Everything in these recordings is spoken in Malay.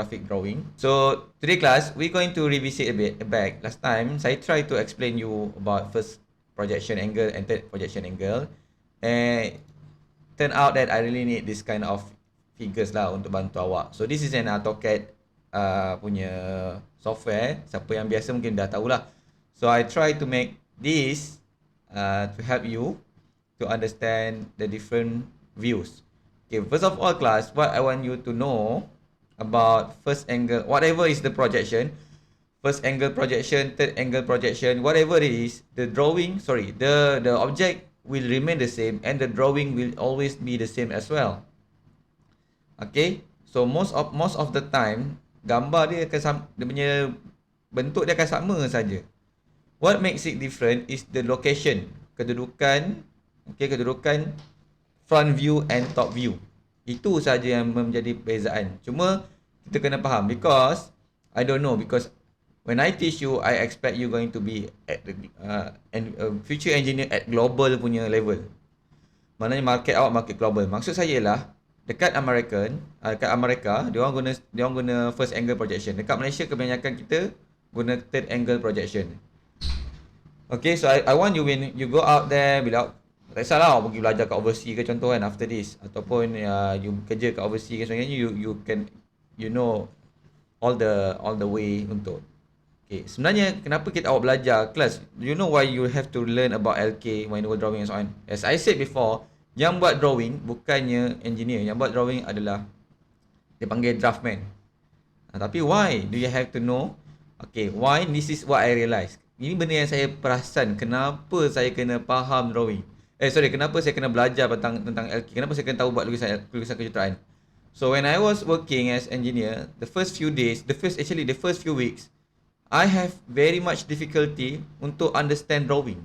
graphic drawing. So today class, we're going to revisit a bit back. Last time, saya try to explain you about first projection angle and third projection angle. And turn out that I really need this kind of figures lah untuk bantu awak. So this is an AutoCAD punya software. Siapa yang biasa mungkin dah tahulah. So I try to make this to help you to understand the different views. Okay, first of all class, what I want you to know about first angle, whatever is the projection, first angle projection, third angle projection, whatever it is, the object will remain the same and the drawing will always be the same as well. Okay, so most of the time, gambar dia akan dia punya bentuk dia akan sama saja. What makes it different is the location, kedudukan, kedudukan front view and top view. Itu saja yang menjadi perbezaan. Cuma kita kena faham because I don't know, because when I teach you, I expect you going to be at the future engineer at global punya level. Maknanya market awak market global. Maksud saya ialah dekat Amerika, dia orang guna first angle projection. Dekat Malaysia kebanyakan kita guna third angle projection. Okay, so I want you when you go out there, bila tak kisahlah awak pergi belajar kat overseas ke contoh kan after this, ataupun you kerja kat overseas ke sebagainya, you can all the way untuk. Okay, sebenarnya kenapa kita awak belajar kelas? You know why you have to learn about LK, manual drawing and so on. As I said before, yang buat drawing bukannya engineer, yang buat drawing adalah dia panggil draftman. Tapi why do you have to know? Okay, why? This is what I realise. Ini benda yang saya perasan, kenapa saya kena faham drawing. Kenapa saya kena belajar tentang LK? Kenapa saya kena tahu buat lukisan kejuruteraan? So when I was working as engineer, the first few weeks, I have very much difficulty untuk understand drawing.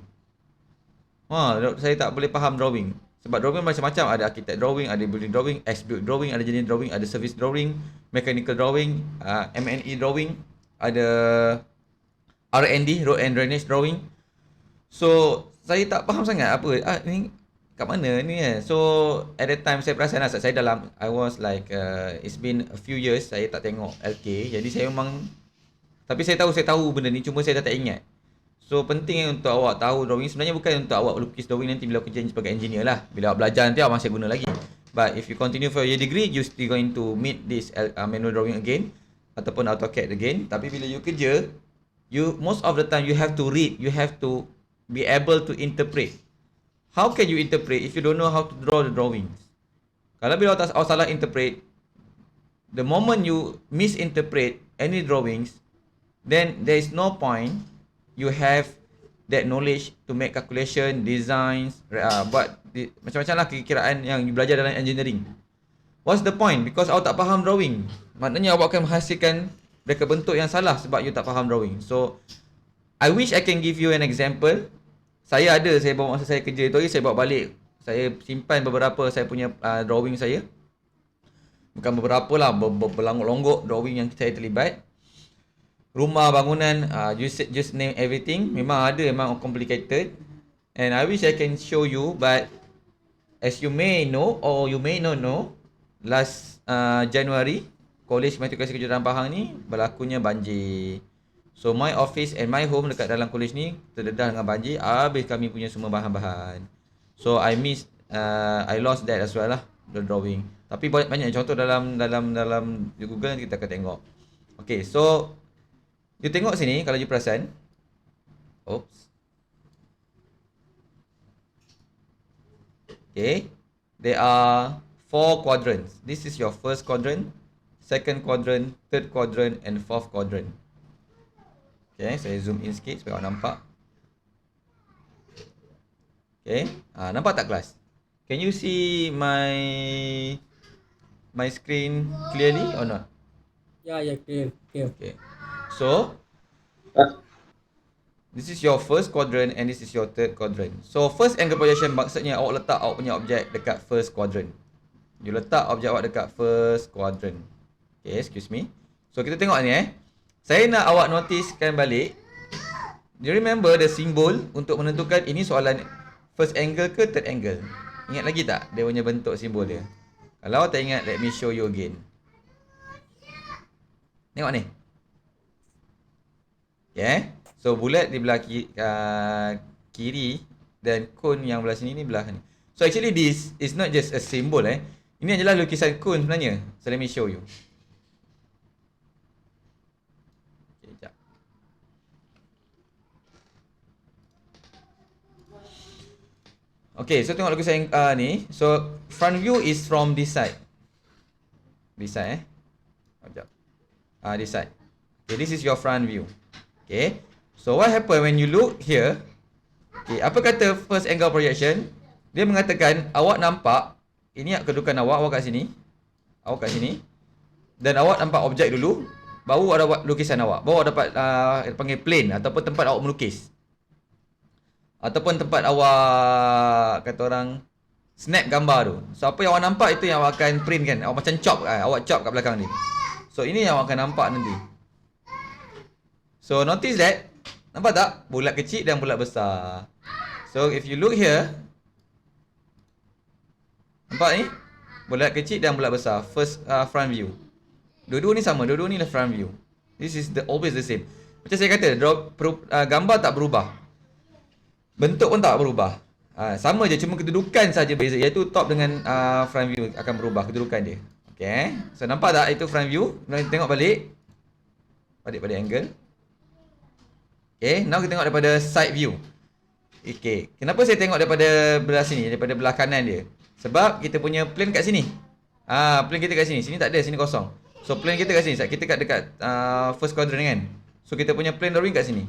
Saya tak boleh faham drawing. Sebab drawing macam-macam, ada architect drawing, ada building drawing, as-built drawing, ada engineering drawing, ada service drawing, mechanical drawing, M&E drawing, ada R&D, road and drainage drawing. So saya tak faham sangat apa ni kat mana ni kan. So at that time saya perasan saya dalam, I was like it's been a few years saya tak tengok LK. Jadi saya memang, tapi saya tahu benda ni, cuma saya tak ingat. So penting untuk awak tahu drawing. Sebenarnya bukan untuk awak lukis drawing nanti bila kerja sebagai engineer lah. Bila awak belajar nanti awak masih guna lagi. But if you continue for your degree, you still going to meet this manual drawing again ataupun AutoCAD again. Tapi bila you kerja, most of the time you have to read, you have to be able to interpret. How can you interpret if you don't know how to draw the drawings? Kalau bila awak salah interpret, the moment you misinterpret any drawings, then there is no point you have that knowledge to make calculation, designs, buat macam-macam lah kekiraan yang you belajar dalam engineering. What's the point? Because awak tak faham drawing. Maknanya awak akan menghasilkan mereka bentuk yang salah sebab you tak faham drawing. So I wish I can give you an example. Saya bawa masa saya kerja tu, saya bawa balik. Saya simpan beberapa saya punya drawing saya. Bukan beberapa lah, berlonggok drawing yang saya terlibat. Rumah, bangunan, just name everything. Memang complicated. And I wish I can show you, but as you may know or you may not know, last January, Kolej Meteorologi Kejuruteraan Pahang ni berlakunya banjir. So my office and my home dekat dalam kolej ni terdedah dengan banjir. Habis kami punya semua bahan-bahan. So I lost that as well lah, the drawing. Tapi banyak contoh dalam Google nanti kita akan tengok. Okay, so you tengok sini kalau you perasan. Oops. Okay, there are 4 quadrants. This is your first quadrant, second quadrant, third quadrant and fourth quadrant. Okay, saya zoom in sikit supaya awak nampak. Okay, nampak tak kelas? Can you see my screen clearly or not? Yeah, clear. Okay, so this is your first quadrant and this is your third quadrant. So first angle projection maksudnya awak letak awak punya objek dekat first quadrant. You letak objek awak dekat first quadrant. Okay, excuse me. So kita tengok ni Saya nak awak noticekan balik. Do you remember the symbol untuk menentukan ini soalan first angle ke third angle? Ingat lagi tak dia punya bentuk simbol dia? Kalau tak ingat, let me show you again. Tengok ni. Okay. So bulat di belah kiri dan cone yang belah sini ni belah ni. So actually this is not just a symbol Ini adalah lukisan cone sebenarnya. So let me show you. Okay, sekejap. Okay, so tengok lukisan ni. So front view is from this side. This side Sekejap. This side. Okay, this is your front view. Okay. So what happen when you look here? Okay, apa kata first angle projection? Dia mengatakan awak nampak ini kedudukan awak kat sini. Awak kat sini. Dan awak nampak objek dulu, baru ada buat lukisan awak. Baru dapat panggil plane ataupun tempat awak melukis. Ataupun tempat awak kata orang snap gambar tu. So apa yang awak nampak itu yang awak akan print kan. Awak macam chop awak chop kat belakang ni. So ini yang awak akan nampak nanti. So notice that, nampak tak? Bulat kecil dan bulat besar. So if you look here, nampak ni? Bulat kecil dan bulat besar. First front view. Dua-dua ni sama, dua-dua ni lah front view. This is always the same. Macam saya kata, gambar tak berubah. Bentuk pun tak berubah. Sama je, cuma kedudukan saja beza. Iaitu top dengan front view akan berubah kedudukan dia. Okay. So nampak tak itu front view? Kita tengok balik. Balik pada angle. Okay, now kita tengok daripada side view. Okay, kenapa saya tengok daripada belah sini, daripada belah kanan dia? Sebab kita punya plane kat sini. Plane kita kat sini. Sini tak ada, sini kosong. So plane kita kat sini. Kita kat dekat first quadrant kan. So kita punya plane drawing kat sini.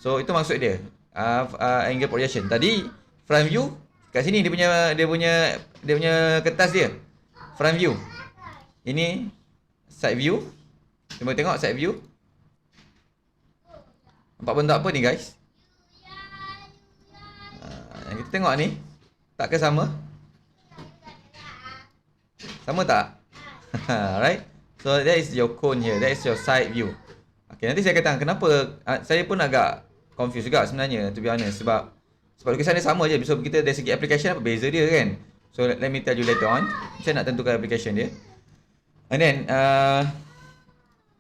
So itu maksud dia. Angle projection. Tadi front view kat sini dia punya kertas dia. Front view. Ini side view. Cuba tengok side view. Nampak bentuk apa ni guys? Yang kita tengok ni, tak ke sama? Sama tak? Alright. So that is your cone here. That is your side view. Okay, nanti saya katakan kenapa saya pun agak confused juga sebenarnya, to be honest. Sebab lukisan dia sama je. So kita dari segi application apa beza dia kan? So let me tell you later on. Saya nak tentukan application dia. And then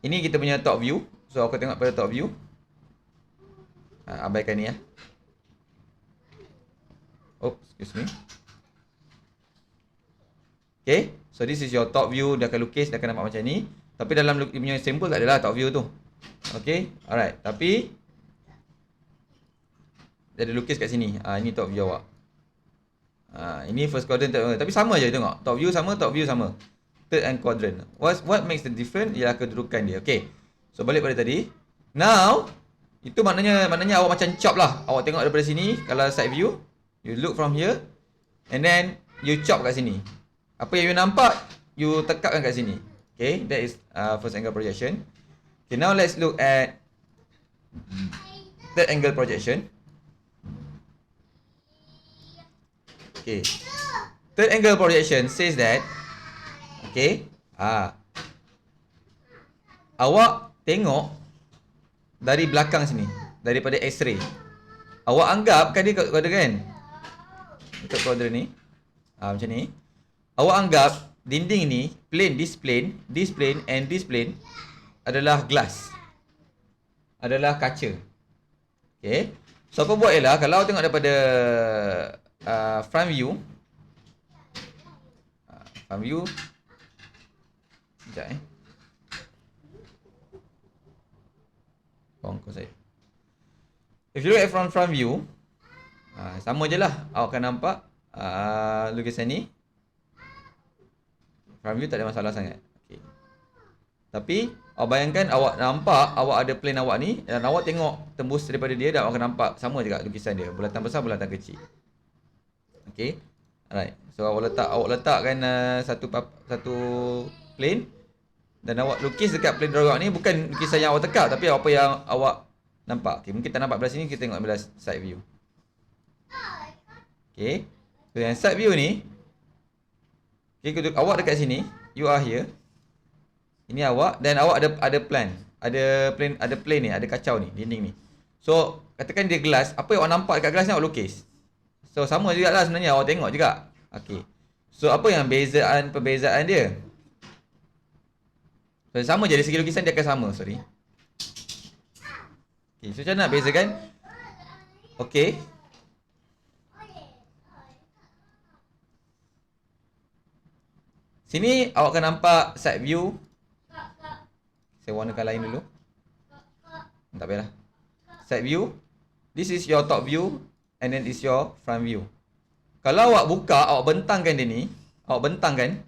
ini kita punya top view. So aku tengok pada top view. Abaikan ni ya. Oh, excuse me. Okay, so this is your top view. Dia akan lukis, dia akan nampak macam ni. Tapi dalam dia punya sampel tak adalah top view tu. Okay, alright. Tapi dia ada lukis kat sini. Ini top view awak. Ini first quadrant. Tapi sama je tengok. Top view sama, top view sama. Third and quadrant. What makes the difference ialah kedudukan dia. Okay, so balik pada tadi. Now itu maknanya awak macam chop lah. Awak tengok daripada sini. Kalau side view, you look from here, and then you chop kat sini. Apa yang you nampak, you tekapkan kat sini. Okay, that is first angle projection. Okay, now let's look at third angle projection. Okay, third angle projection says that, okay, awak tengok dari belakang sini, daripada X-ray. Awak anggap kan dia kuadran kan? Untuk kuadran ni. Macam ni. Awak anggap dinding ni, this plane and this plane adalah glass. Adalah kaca. Okay. So apa buat ialah, kalau awak tengok daripada front view. Front view. Sekejap Kongkos saya. If you look at front view, sama je lah. Awak akan nampak lukisan ni. Front view tak ada masalah sangat. Okay. Tapi awak bayangkan awak nampak awak ada plane awak ni dan awak tengok tembus daripada dia dan awak akan nampak sama juga lukisan dia. Bulatan besar, bulatan kecil. Okay. Alright. So awak letakkan satu plane. Dan awak lukis dekat plane drawing ni bukan lukisan yang awak tekap, tapi apa yang awak nampak. Okay, mungkin tak nampak belah sini, kita tengok belah side view. Okay. So yang side view ni, okay, awak dekat sini, you are here. Ini awak dan awak ada plan. Ada plane ni, ada kacau ni, dinding ni. So, katakan dia glass, apa yang awak nampak dekat glass ni awak lukis. So sama jugalah sebenarnya, awak tengok juga. Okay. So apa yang perbezaan dia? So sama je dari segi lukisan dia akan sama, sorry. Okay, so macam mana nak bezakan? Okay. Sini awak akan nampak side view. Saya warnakan lain dulu. Tak payahlah. Side view. This is your top view and then this is your front view. Kalau awak buka, awak bentangkan dia ni. Awak bentangkan.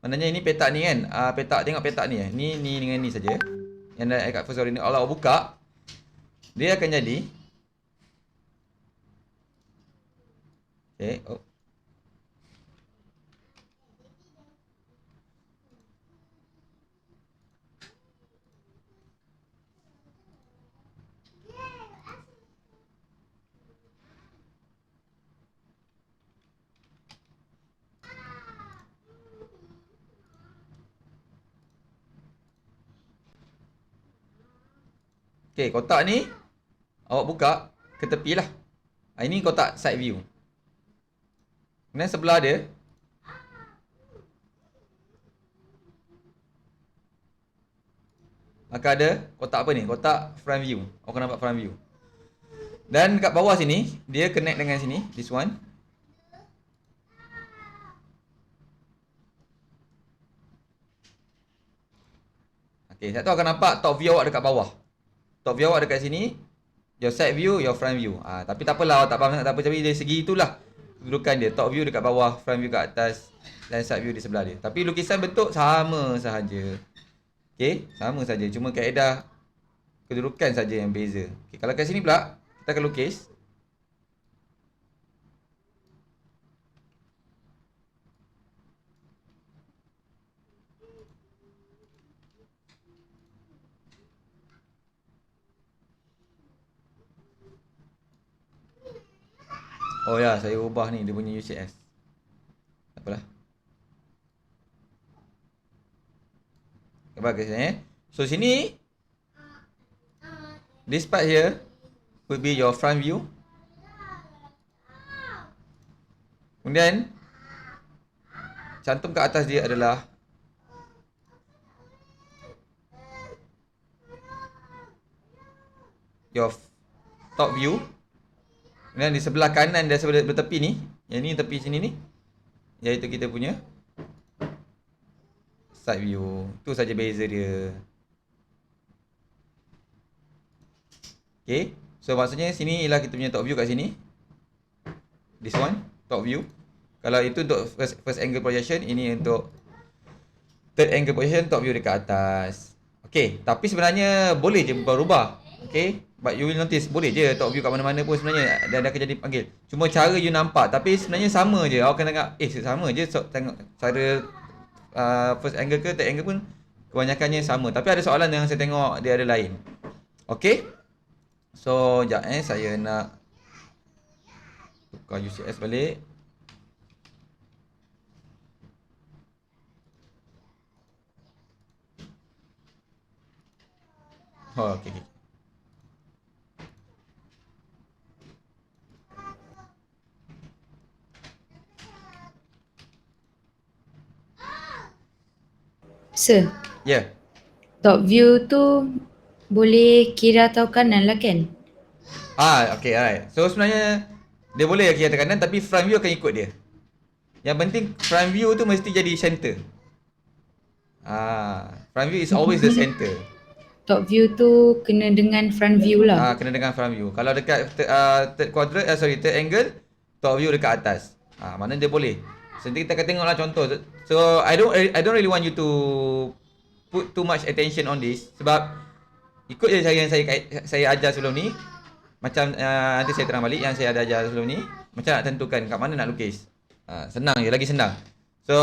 Maknanya ini petak ni kan. Petak, tengok petak ni. Ni dengan ni saja. Yang ada kat first order ni. Kalau awak buka, dia akan jadi. Okay. Oh. Okay, kotak ni awak buka ke tepi lah. Ini kotak side view. Kemudian sebelah dia akan ada kotak apa ni? Kotak front view. Awak akan nampak front view. Dan kat bawah sini, dia connect dengan sini. This one. Okay, satu akan nampak top view awak dekat bawah. Top view awak dekat sini. Your side view, your front view. Tapi tak apalah, awak tak faham sangat tak apa. Tapi dari segi itulah kedudukan dia. Top view dekat bawah, front view kat atas, dan side view di sebelah dia. Tapi lukisan bentuk sama sahaja. Okay, sama saja. Cuma kaedah kedudukan saja yang beza. Okay, kalau kat sini pula, kita akan lukis. Oh ya, saya ubah ni dia punya UCS. Tak apalah. Bagus So sini, this part here would be your front view. Kemudian cantum kat atas dia adalah your top view. Kemudian di sebelah kanan dan sebelah bertepi ni, yang ni tepi sini ni, iaitu kita punya side view. Itu saja beza dia. Okay, so maksudnya sini ialah kita punya top view kat sini. This one, top view. Kalau itu untuk first angle projection, ini untuk third angle projection, top view dekat atas. Okay, tapi sebenarnya boleh je berubah. Okay, but you will notice, boleh je top view kat mana-mana pun sebenarnya dia akan jadi panggil. Cuma cara you nampak, tapi sebenarnya sama je. Awak akan tengok, sama je. So, tengok cara first angle ke third angle pun kebanyakannya sama. Tapi ada soalan yang saya tengok dia ada lain. Okay, so sekejap saya nak tukar UCS balik. Oh, okay. Sir, Yeah. top view tu boleh kira atau kanan lah kan? Okay, alright. So sebenarnya dia boleh kiri atau kanan, tapi front view akan ikut dia. Yang penting front view tu mesti jadi center. Front view is always the center. Top view tu kena dengan front view lah. Kena dengan front view. Kalau dekat third quadrant, third angle, top view dekat atas. Mana dia boleh. So nanti kita akan tengoklah contoh. So I don't really want you to put too much attention on this, sebab ikut je cara yang saya ajar sebelum ni. Macam nanti saya terang balik yang saya ada ajar sebelum ni, macam nak tentukan kat mana nak lukis. Senang je, lagi senang. So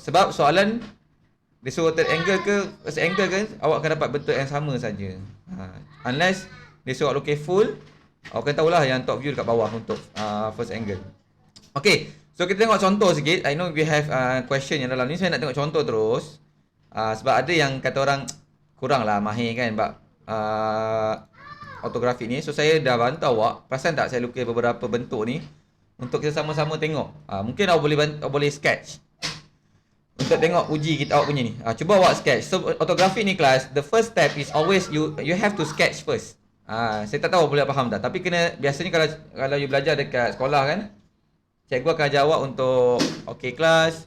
sebab soalan dia suruh third angle ke first angle kan, awak akan dapat bentuk yang sama saja. Unless dia suruh lukis full, awak akan tahulah yang top view dekat bawah untuk first angle. Okay, so kita tengok contoh sikit. I know we have question yang dalam ni. Saya nak tengok contoh terus. Sebab ada yang kata orang kurang lah mahir kan bab ortografik ni. So saya dah bantu awak. Perasan tak saya lukis beberapa bentuk ni untuk kita sama-sama tengok. Mungkin awak boleh sketch untuk tengok uji kita awak punya ni. Cuba awak sketch. So ortografi ni kelas, the first step is always you have to sketch first. Saya tak tahu boleh faham tak, tapi kena biasanya kalau you belajar dekat sekolah kan, cikgu akan ajar awak untuk okay kelas.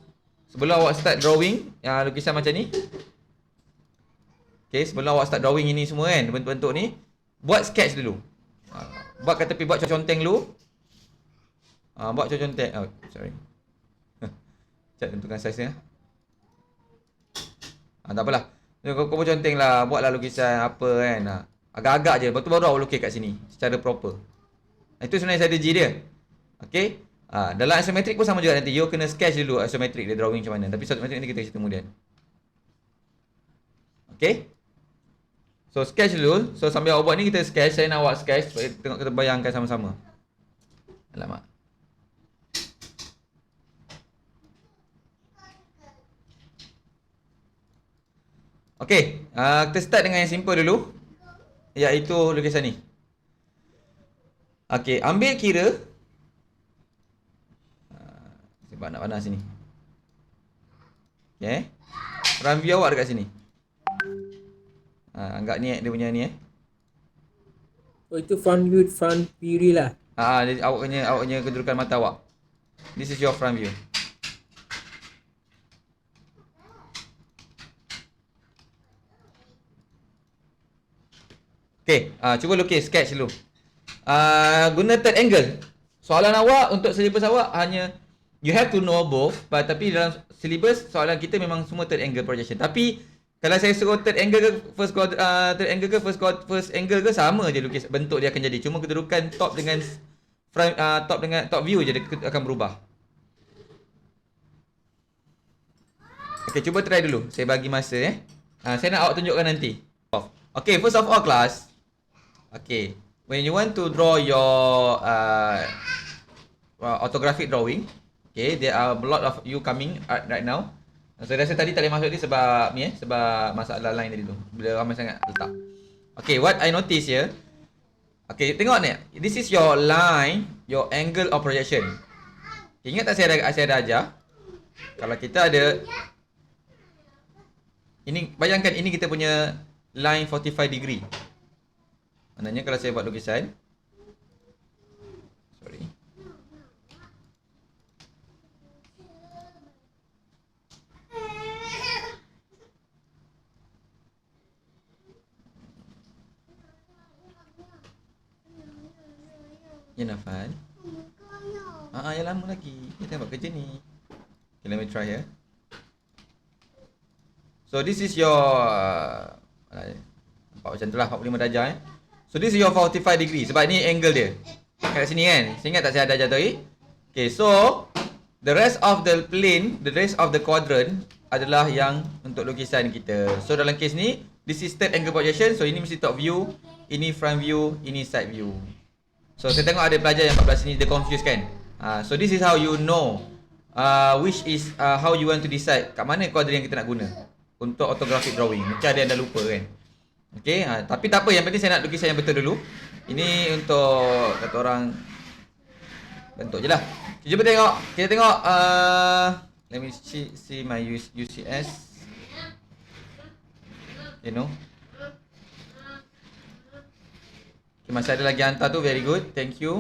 Sebelum awak start drawing lukisan macam ni. Okay, sebelum awak start drawing ini semua kan, bentuk-bentuk ni, buat sketch dulu. Buat kat tepi, buat conteng dulu. Buat conteng. Oh, sorry. Cak tentukan saiz dia. Tak apalah. Kau buat conteng lah, buatlah lukisan apa kan. Agak-agak je, lepas tu baru awak lukis kat sini secara proper. Itu sebenarnya strategi dia. Okay. Dalam isometrik pun sama juga nanti. You kena sketch dulu isometrik dia, drawing macam mana. Tapi isometrik ni kita cerita kemudian. Okay. So sketch dulu. So sambil awak buat ni kita sketch. Saya nak awak sketch supaya tengok kita bayangkan sama-sama. Alamak. Okay. Kita start dengan yang simple dulu. Iaitu lukisan ni. Okay. Ambil kira. Sebab nak panas sini. Okay. Front view awak dekat sini. Anggap ni dia punya ni Oh, itu front view dia lah. Awak punya kedudukan mata awak. This is your front view. Okay, cuba lukis sketch dulu. Guna third angle. Soalan awak untuk syllabus awak hanya you have to know both, tapi dalam syllabus soalan kita memang semua third angle projection. Tapi kalau saya suruh third angle ke first angle ke sama je lukis, bentuk dia akan jadi. Cuma kedudukan top dengan front, top view je dia akan berubah. Okay, cuba try dulu. Saya bagi masa saya nak awak tunjukkan nanti. Okay, first of all class. Okay, when you want to draw your orthographic drawing, okay, there are a lot of you coming right now. Saya rasa tadi tak boleh masuk ni sebab ni sebab masalah lain tadi tu. Bila ramai sangat letak. Okay, what I notice here. Okay, tengok ni. This is your line, your angle of projection. Ingat tak saya ada ajar? Kalau kita ada ini, bayangkan ini kita punya line 45 degree. Maknanya kalau saya buat lukisan, sorry. Ya Nafal. Yang lama lagi. Kita buat kerja ni. Okay, let me try here. So this is your nampak macam tu lah, 45 darjah So this is your 45 degree. Sebab ni angle dia kat sini kan. Saya ingat tak saya ada ajar tadi. Okay, so the rest of the plane, the rest of the quadrant adalah yang untuk lukisan kita. So dalam case ni, this is third angle projection. So ini mesti top view, ini front view, ini side view. So saya tengok ada pelajar yang 14 sini dia confused kan. So this is how you know which is how you want to decide kat mana kuadran yang kita nak guna untuk orthographic drawing. Mungkin ada yang dah lupa kan. Okay, tapi tak apa, yang penting saya nak lukisan yang betul dulu. Ini untuk kata orang bentuk je lah. Cuba tengok, kita tengok let me see my UCS. You know. Okay, masih ada lagi hantar tu, very good, thank you.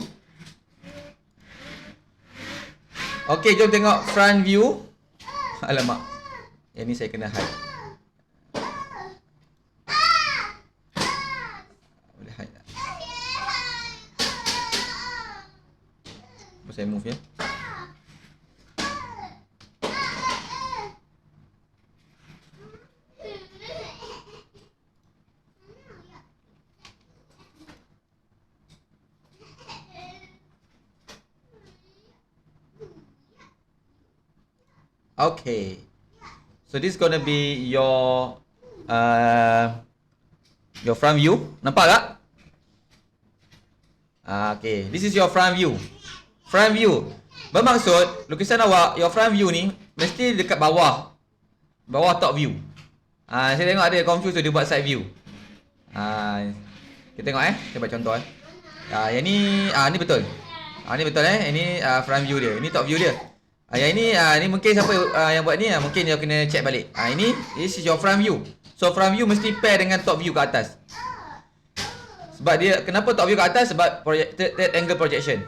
Okay, jom tengok front view. Alamak, yang ni saya kena hide. Boleh hide tak? Saya move ya. Okay, so this is gonna be your front view. Nampak tak? Okay, this is your front view. Front view bermaksud lukisan awak, your front view ni mesti dekat bawah, bawah top view. Saya tengok ada confused tu, dia buat side view. Kita tengok saya buat contoh yang ni ni betul. Ni betul ini front view dia, ini top view dia. Yang ni mungkin siapa yang buat ni mungkin dia kena check balik. Ini this is your front view. So front view mesti pair dengan top view kat atas. Sebab dia kenapa top view kat atas? Sebab third angle projection.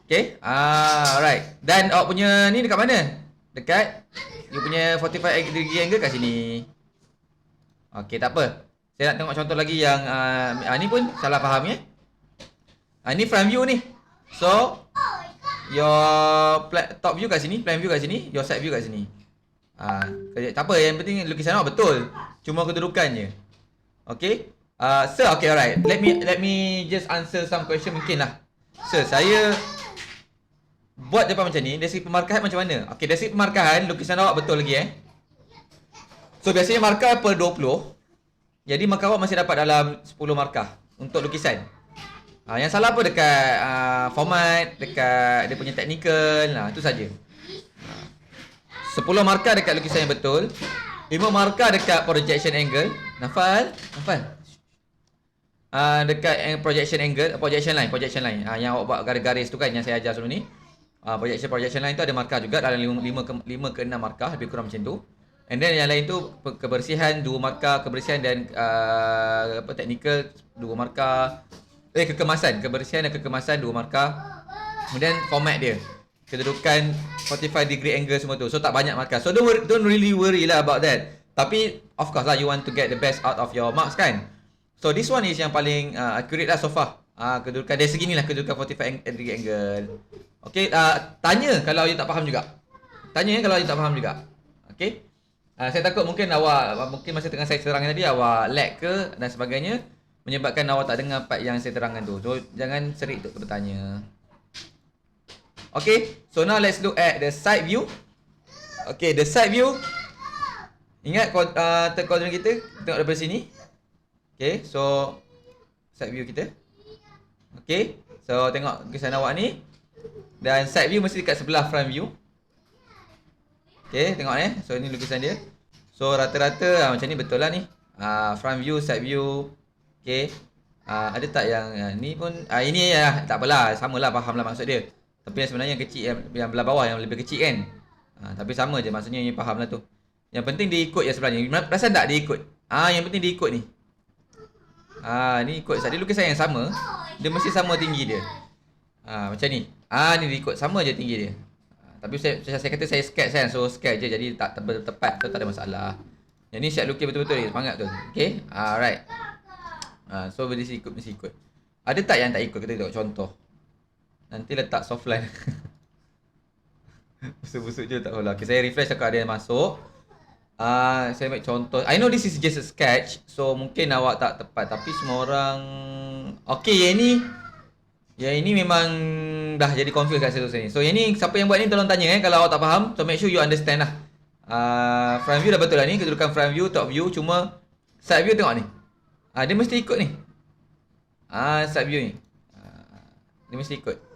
Okay. Alright. Dan awak punya ni dekat mana? Dekat you punya 45 degree angle kat sini. Okay, tak apa. Saya nak tengok contoh lagi yang ni pun salah faham ya. Ni front view ni. So your top view kat sini, plan view kat sini, your side view kat sini. Tak apa, yang penting lukisan awak betul. Cuma kedudukan je. Okay. Sir, okay, alright. Let me just answer some question mungkin lah. Sir, saya buat depan macam ni, dari segi pemarkahan macam mana? Okay, dari segi pemarkahan, lukisan awak betul lagi So, biasanya markah per 20. Jadi, markah awak masih dapat dalam 10 markah untuk lukisan. Yang salah apa dekat format, dekat dia punya technical, itu saja. 10 markah dekat lukisan yang betul, 5 markah dekat projection angle. Nafal. Dekat projection angle, projection line. Yang awak buat garis-garis tu kan yang saya ajar sebelum ni. Projection line tu ada markah juga dalam 5 ke 6 markah, lebih kurang macam tu. And then yang lain tu kebersihan 2 markah, kebersihan dan technical 2 markah. Kebersihan dan kekemasan 2 markah. Kemudian format dia, kedudukan 45 degree angle semua tu. So tak banyak markah. So don't really worry lah about that. Tapi of course lah you want to get the best out of your marks kan. So this one is yang paling accurate lah so far. Kedudukan dari segi ni lah, kedudukan 45 degree angle. Okay, tanya kalau you tak faham juga. Okay. Saya takut mungkin awak masa tengah saya terangkan tadi awak lag ke dan sebagainya, menyebabkan awak tak dengar part yang saya terangkan tu. So jangan serik untuk bertanya. Okay, so now let's look at the side view. Okay, the side view. Ingat third quadrant kita tengok daripada sini. Okay, so side view kita. Okay, so tengok lukisan awak ni. Dan side view mesti dekat sebelah front view. Okay, tengok so ini lukisan dia. So rata-rata macam ni betul lah ni. Front view, side view. Okay. Ada tak yang ni pun ini tak apalah, samalah, faham lah maksud dia. Tapi yang sebenarnya yang kecil yang belah bawah yang lebih kecil kan. Tapi sama je maksudnya, you faham lah tu. Yang penting dia ikut je sebenarnya. Perasan tak dia ikut? Yang penting dia ikut ni. Ni ikut dia lukisan yang sama. Dia mesti sama tinggi dia. Macam ni. Ni dia ikut sama je tinggi dia. Tapi saya kata saya sketch kan. So sketch je, jadi tak tepat tu tak ada masalah. Yang ni siap lukis betul-betul ni, semangat tu. Okay. Alright. So mesti ikut. Ada tak yang tak ikut? Kita tengok contoh. Nanti letak softline. Busuk-busuk je tak apalah. Okay, saya refresh takut ada yang masuk. Saya ambil contoh. I know this is just a sketch, so mungkin awak tak tepat, tapi semua orang okay. Yang ini memang dah jadi confused kat situ sini. So yang ni siapa yang buat ni tolong tanya kalau awak tak faham. So make sure you understand lah. Front view dah betul lah ni, kedudukan front view, top view. Cuma side view tengok ni. Dia mesti ikut ni. Side view ni. Dia mesti ikut.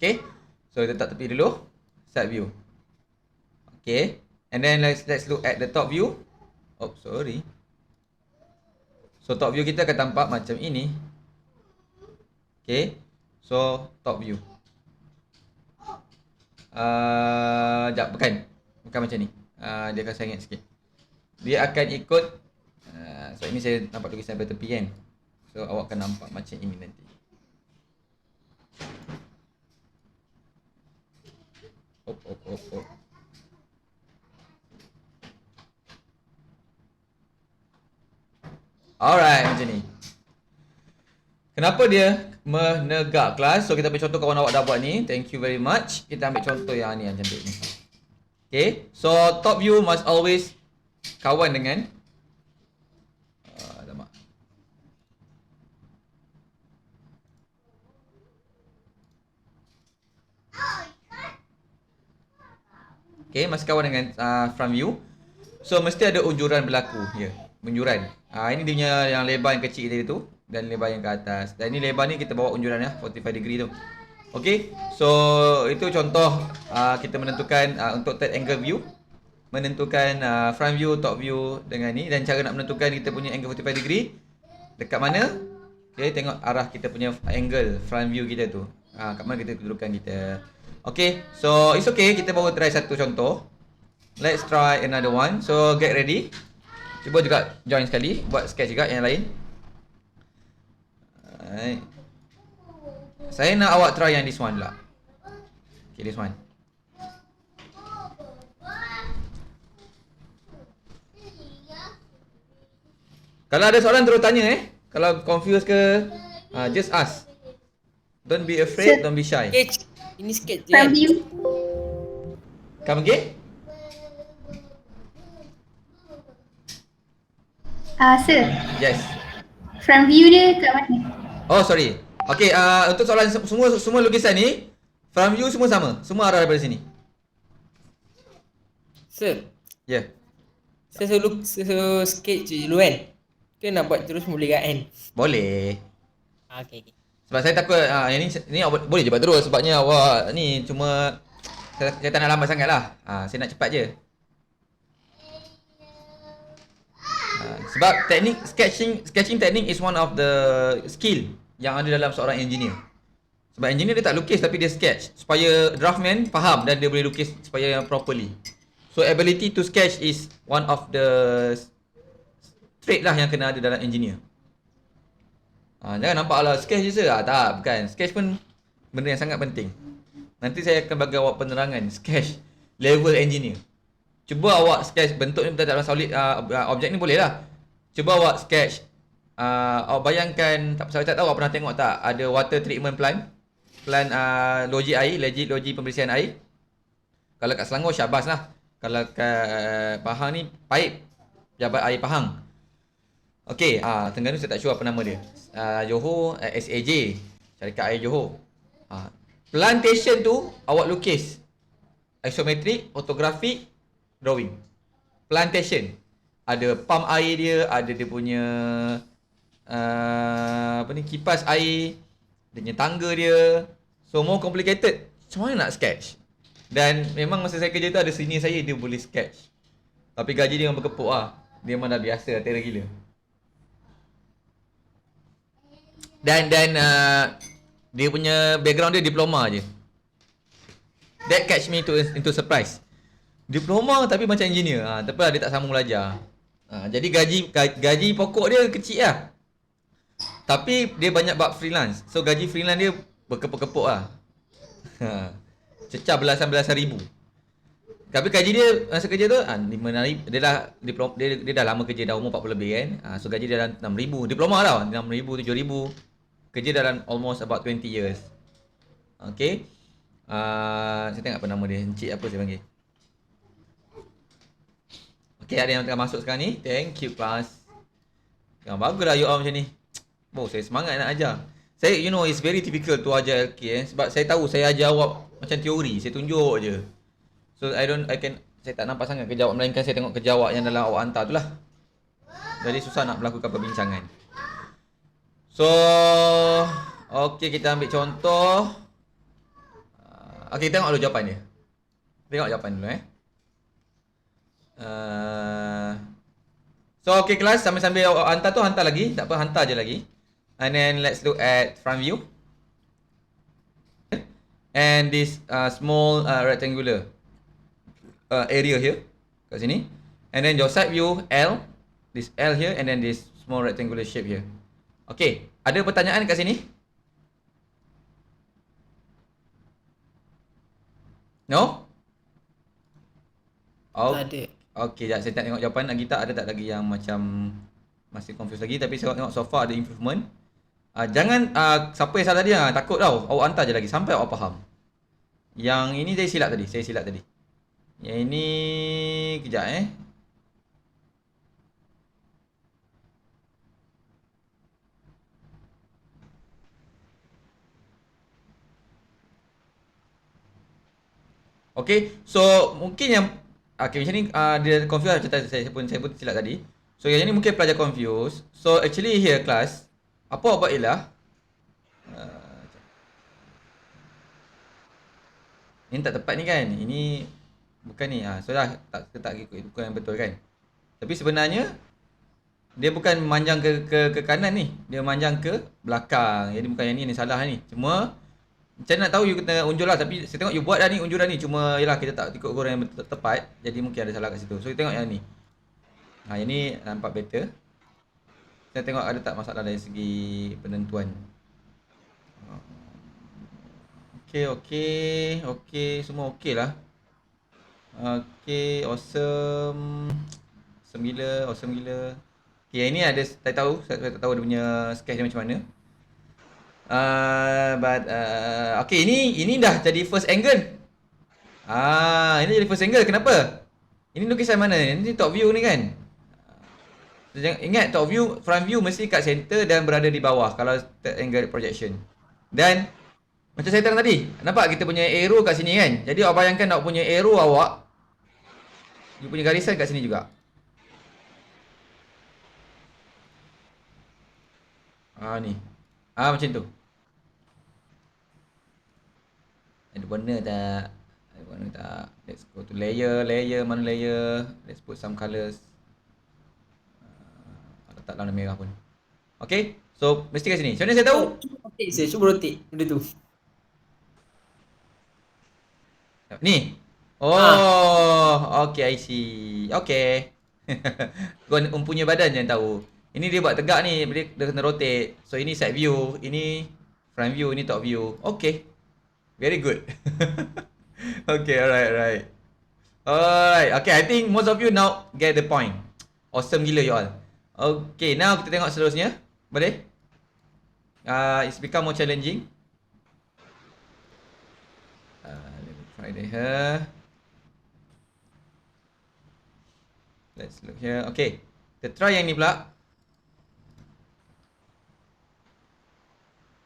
Okay. So kita letak tepi dulu. Side view. Okay. And then let's look at the top view. Oh, sorry. So top view kita akan tampak macam ini. Okay. So top view. Bukan macam ni. Dia akan sengit sikit. Dia akan ikut. So ini saya nampak tulisan daripada tepi kan. So awak akan nampak macam ini nanti. Oh. Alright, macam ni. Kenapa dia menegak kelas? So kita ambil contoh kawan awak dah buat ni. Thank you very much. Kita ambil contoh yang ni, yang cantik ni. Okay. So top view must always kawan dengan okay, must kawan dengan front view. So mesti ada unjuran berlaku. Ya, unjuran. Ini dia punya yang lebar yang kecil tadi tu dan lebar yang ke atas. Dan ini lebar ni kita bawa unjuran 45 degree tu. Okay. So itu contoh kita menentukan untuk third angle view, menentukan front view, top view dengan ni, dan cara nak menentukan kita punya angle 45 degree dekat mana. Okay, tengok arah kita punya angle front view kita tu. Kat mana kita kedudukan kita. Okay, so it's okay. Kita baru try satu contoh. Let's try another one. So get ready. Cuba juga join sekali. Buat sketch juga yang lain. Alright. Saya nak awak try yang this one lah. Okay, this one. Kalau ada soalan terus tanya Kalau confused ke, just ask. Don't be afraid, don't be shy. Sketch. Ini sketch je From kan? view. Come again? Sir, Yes. from view dia kat mana? Oh, sorry. Okay, untuk soalan semua lukisan ni, from view semua sama. Semua arah daripada sini. Sir, Yeah. saya selalu sketch je dulu kan? Kita nak buat terus boleh kan? Boleh. Okay. Sebab saya takut yang ni awak boleh je buat terus sebabnya awak ni cuma saya tak nak lambat sangat lah. Saya nak cepat je. Sebab teknik sketching technique is one of the skill yang ada dalam seorang engineer. Sebab engineer dia tak lukis tapi dia sketch supaya draftman faham dan dia boleh lukis supaya properly. So ability to sketch is one of the trait lah yang kena ada dalam engineer. Jangan nampak lah sketch je sir. Tak, bukan. Sketch pun benda yang sangat penting. Nanti saya akan bagi awak penerangan sketch level engineer. Cuba awak sketch bentuk ni dalam solid objek ni boleh lah. Cuba awak sketch awak bayangkan, saya tak tahu awak pernah tengok tak ada water treatment plant logi air, logi pembersihan air. Kalau kat Selangor Syabas lah. Kalau kat Pahang ni Paip Jabat Air Pahang. Okey, Terengganu saya tak sure apa nama dia. Johor SAJ, Syarikat Air Johor. Plantation tu awak lukis isometrik, ortografik, drawing. Plantation ada pump air dia, ada dia punya kipas air, dia punya tangga dia. So more complicated. Macam mana nak sketch? Dan memang masa saya kerja tu ada senior saya, dia boleh sketch. Tapi gaji dia memang berkepuk lah. Dia memang dah biasa, terror gila. Dan dia punya background dia diploma je. That catch me into surprise. Diploma tapi macam engineer. Tapi lah dia tak sambung belajar. Jadi gaji pokok dia kecil lah. Tapi dia banyak buat freelance. So gaji freelance dia berkepuk-kepuk lah. Cecah belasan ribu. Tapi gaji dia masa kerja tu RM5,000. Dia dah lama kerja, dah umur 40 lebih kan. So gaji dia dah RM6,000. Diploma tau, RM6,000, RM7,000. Kerja dalam almost about 20 years. Okay. Saya tengok apa nama dia. Encik apa saya panggil. Okay, ada yang tengah masuk sekarang ni. Thank you class. Baguslah you all macam ni. Saya semangat nak ajar. Saya, it's very difficult to ajar LK sebab saya tahu saya ajar awak macam teori. Saya tunjuk je. So saya tak nampak sangat kerja awak, melainkan saya tengok kerja awak yang dalam awak hantar tu lah. Jadi susah nak melakukan perbincangan. So, okay, kita ambil contoh. Okay, tengok dulu jawapan dia. Tengok jawapan dulu So, okay kelas, sambil-sambil awak hantar tu, hantar lagi. Tak apa, hantar je lagi. And then let's look at front view. And this small rectangular area here kat sini. And then your side view L, this L here, and then this small rectangular shape here. Okay, ada pertanyaan kat sini? No? Ada. Okay, sekejap saya tak tengok jawapan lagi tak. Ada tak lagi yang macam masih confused lagi? Tapi saya tengok so far ada improvement. Jangan siapa yang salah dia takut tau. Awak hantar je lagi sampai awak faham. Yang ini saya silap tadi. Yang ini kejap Okay, so mungkin yang okay macam ni dia confused lah, saya pun silap tadi. So yang ni mungkin pelajar confused. So actually here class, apa awak buat ialah ini tak tepat ni kan. Ini bukan ni. So dah tak ikut, bukan yang betul kan. Tapi sebenarnya dia bukan memanjang ke kanan ni. Dia memanjang ke belakang. Jadi bukan yang ni salah ni. Cuma Macam nak tahu you kena unjur lah, tapi saya tengok you buat dah ni unjuran ni, cuma yalah kita tak ikut goreng yang tepat, jadi mungkin ada salah kat situ. So kita tengok yang ni. Yang ni nampak better. Saya tengok ada tak masalah dari segi penentuan. Okey, semua okey lah. Okey, awesome. Awesome gila. Okay, yang ni ada saya tahu, saya tak tahu dia punya sketch dia macam mana. Okay, ini dah jadi first angle. Ini jadi first angle. Kenapa? Ini lukisan mana? Ini top view ni kan? Jangan ingat top view, front view mesti kat center dan berada di bawah kalau third angle projection. Dan macam saya terang tadi, nampak kita punya arrow kat sini kan? Jadi awak bayangkan nak punya arrow awak, you punya garisan kat sini juga. Ni. Macam tu. Ada warna tak? Ada warna tak? Let's go to layer. Mana layer? Let's put some colours. Letak warna merah pun. Okay. So, mesti kat sini. Macam mana saya tahu? Cuba rotate benda tu. Ni. Okay, I see. Okay. Kau punya badan je yang tahu. Ini dia buat tegak ni, dia kena rotate. So ini side view, ini front view, ini top view. Okay. Very good. Okay, alright. Okay, I think most of you now get the point. Awesome gila you all. Okay, now kita tengok seterusnya. Boleh? It's become more challenging. Let me try here. Let's look here. Okay. Kita try yang ni pula.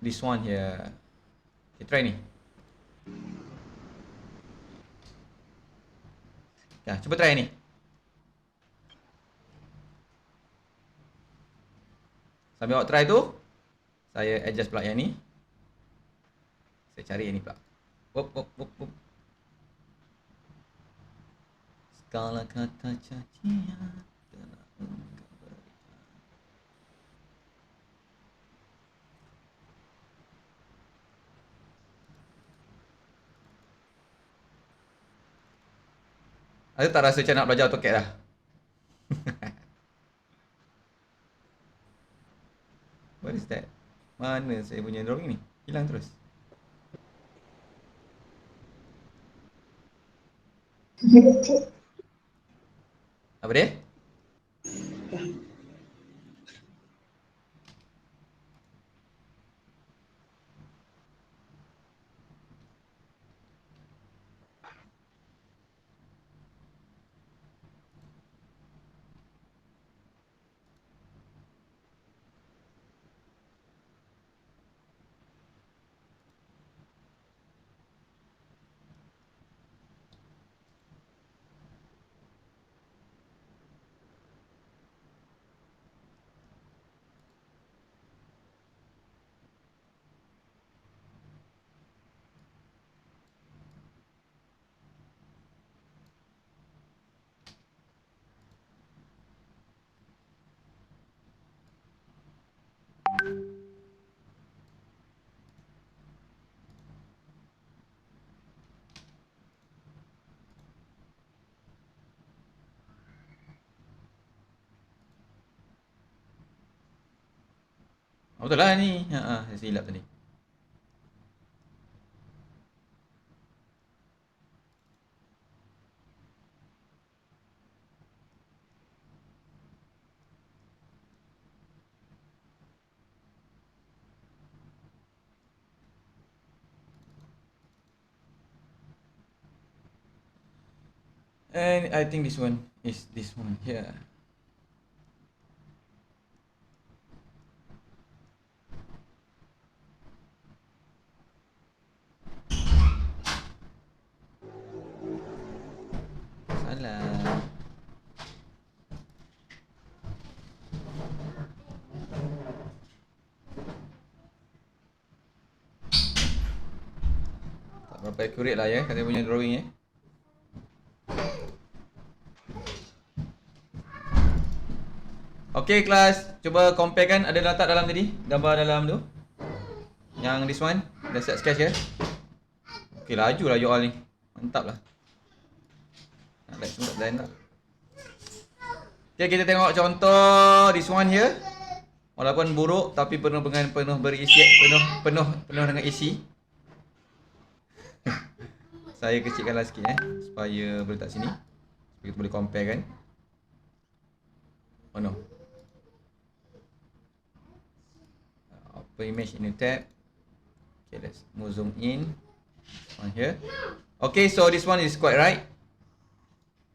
This one here. Okay, try ni. Cuba try ni. Sambil awak try tu, saya adjust pula yang ni. Saya cari yang ni pula. Wop. Segala kata cacian telah engkau berikan. Ada tak rasa macam nak belajar AutoCAD dah? What is that? Mana saya punya drawing ni? Hilang terus. Apa dia? Betul lah ni. Saya silap tadi. And I think this one is this one here. Salah. Tak berapa accurate lah ya kata punya drawing ya. Okay kelas, cuba compare kan ada letak dalam tadi, gambar dalam tu. Yang this one. Dah set sketch ke? Okay, laju lah you all ni. Mantap lah. Nak like semua tak blend tak. Okay, kita tengok contoh this one here. Walaupun buruk tapi penuh berisi, penuh dengan isi. Saya kecilkanlah sikit supaya boleh letak sini. Supaya kita boleh compare kan. Oh no. Open image in new tab. Okay, let's move zoom in. On here. Okay, so this one is quite right.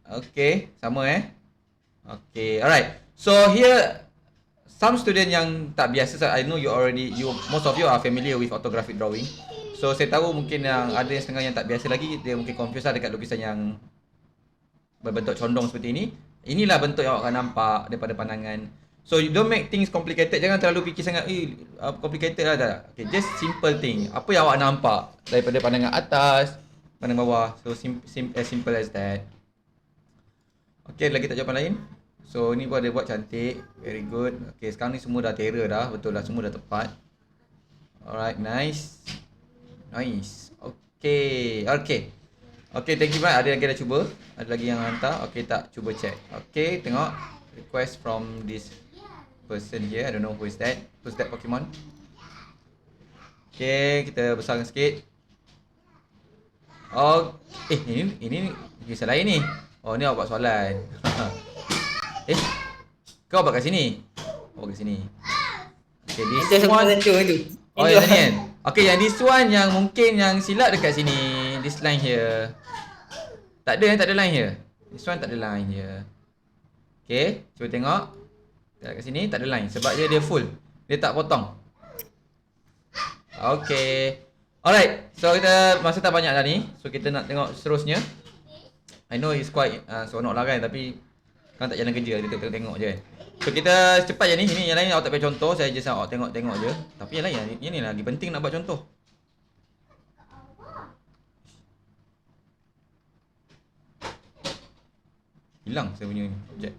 Okay, sama Okay, alright. So here, some student yang tak biasa, I know most of you are familiar with orthographic drawing. So saya tahu mungkin yang ada yang setengah yang tak biasa lagi, dia mungkin confused lah dekat lukisan yang berbentuk condong seperti ini. Inilah bentuk yang awak akan nampak daripada pandangan. So you don't make things complicated, jangan terlalu fikir sangat, complicated lah tak. Okay, just simple thing. Apa yang awak nampak daripada pandangan atas, pandangan bawah. So as simple as that. Okay, lagi tak jawapan lain? So ni pun ada buat cantik. Very good. Okay, sekarang ni semua dah terror dah. Betul lah, semua dah tepat. Alright, nice. Nice. Okay. Okay, thank you banyak. Ada lagi dah cuba? Ada lagi yang hantar? Okay, tak. Cuba check. Okay, tengok. Request from this person here. I don't know who is that. Who's that Pokemon? Okay, kita besarkan sikit. Oh, ini kisah lain ni. Oh, ni awak buat soalan. Kau buat kat sini. Oh, kat sini. Okay, this one. Oh, yang ni kan? Okay, yang this one yang mungkin yang silap dekat sini. This line here. Tak ada line here. This one tak ada line here. Okay, cuba tengok. Kat sini tak ada line. Sebab dia full. Dia tak potong. Okay. Alright, so kita masa tak banyak dah ni. So kita nak tengok seterusnya. I know it's quite seronok lah kan, tapi kan tak jalan kerja, dia tengok je kan. So kita cepat je ni. Ini yang lain awak tak payah contoh, saya just awak tengok je. Tapi yang lain yang ni lagi penting nak buat contoh. Hilang saya punya ni objek.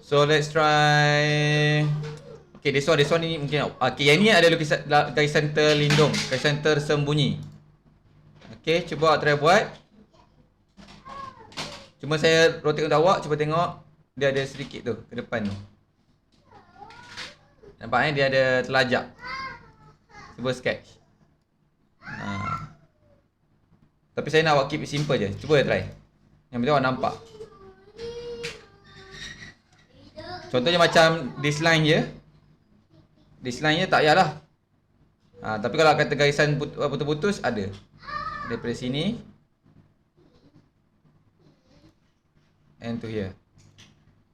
So let's try. Okay, this one ni mungkin. Okay, yang ni ada lukisan garisan terlindung, garisan tersembunyi. Okay, cuba awak try buat. Cuma saya rotate untuk awak, cuba tengok. Dia ada sedikit tu, ke depan tu. Nampak dia ada telajak. Cuba sketch. Tapi saya nak awak keep it simple je. Cuba try. Yang penting awak nampak. Contohnya macam this line je. This line je tak payahlah. Tapi kalau kata garisan putus-putus ada. Daripada sini and to here.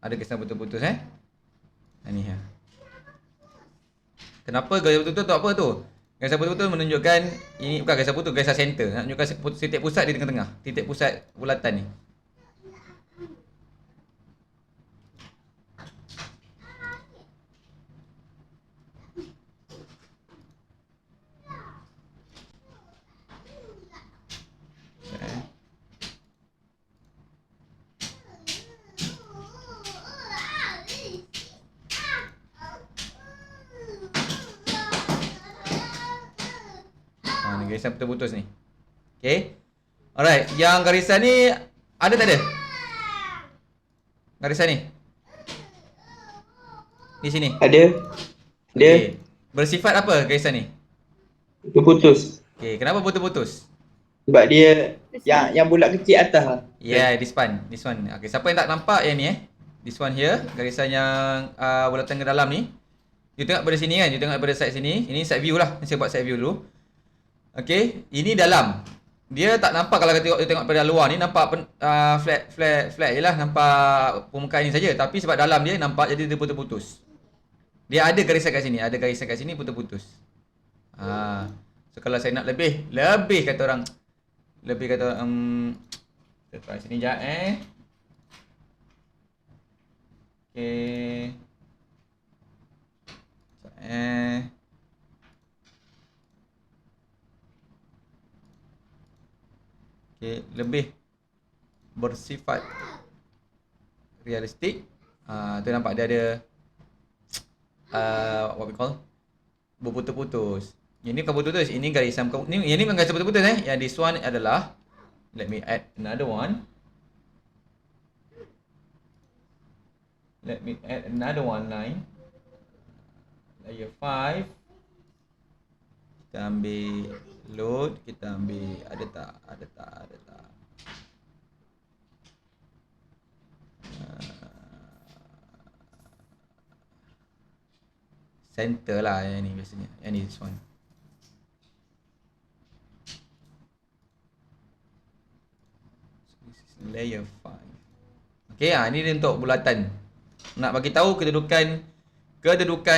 Ada garisan putus-putus Ni here. Kenapa garisan putus tu apa tu? Garisan putus-putus menunjukkan ini bukan garisan putus, garisan center. Nak tunjukkan titik pusat di tengah-tengah. Titik pusat bulatan ni. Garisan putus-putus ni. Okay. Alright, yang garisan ni ada tak ada? Garisan ni. Di sini. Ada. Okay. Bersifat apa garisan ni? Putus. Okay, kenapa putus-putus? Sebab dia yang bulat kecil atas lah. Yeah, this one. Okay, siapa yang tak nampak yang ni This one here, garisan yang bulatan ke dalam ni. You tengok pada sini kan, you tengok pada side sini. Ini side view lah. Saya buat side view dulu. Okay, ini dalam. Dia tak nampak kalau kita tengok pada luar ni, nampak flat je lah, nampak permukaan ni saja. Tapi sebab dalam dia nampak jadi dia putus-putus. Dia ada garisan kat sini, putus-putus. So kalau saya nak lebih kata orang, kita try sini sekejap Okay. Okay, lebih bersifat realistik. Tu nampak dia ada what we call, berputus-putus. Ini bukan putus, ini garisan ini bukan garisan putus-putus Yang this one adalah, let me add another one. Let me add another one line. Layer 5. Kita ambil load, kita ambil ada tak. Center lah yang ni biasanya. Yang ni this one. So this is layer 5. Okay, ni dia untuk bulatan. Nak bagi tahu kedudukan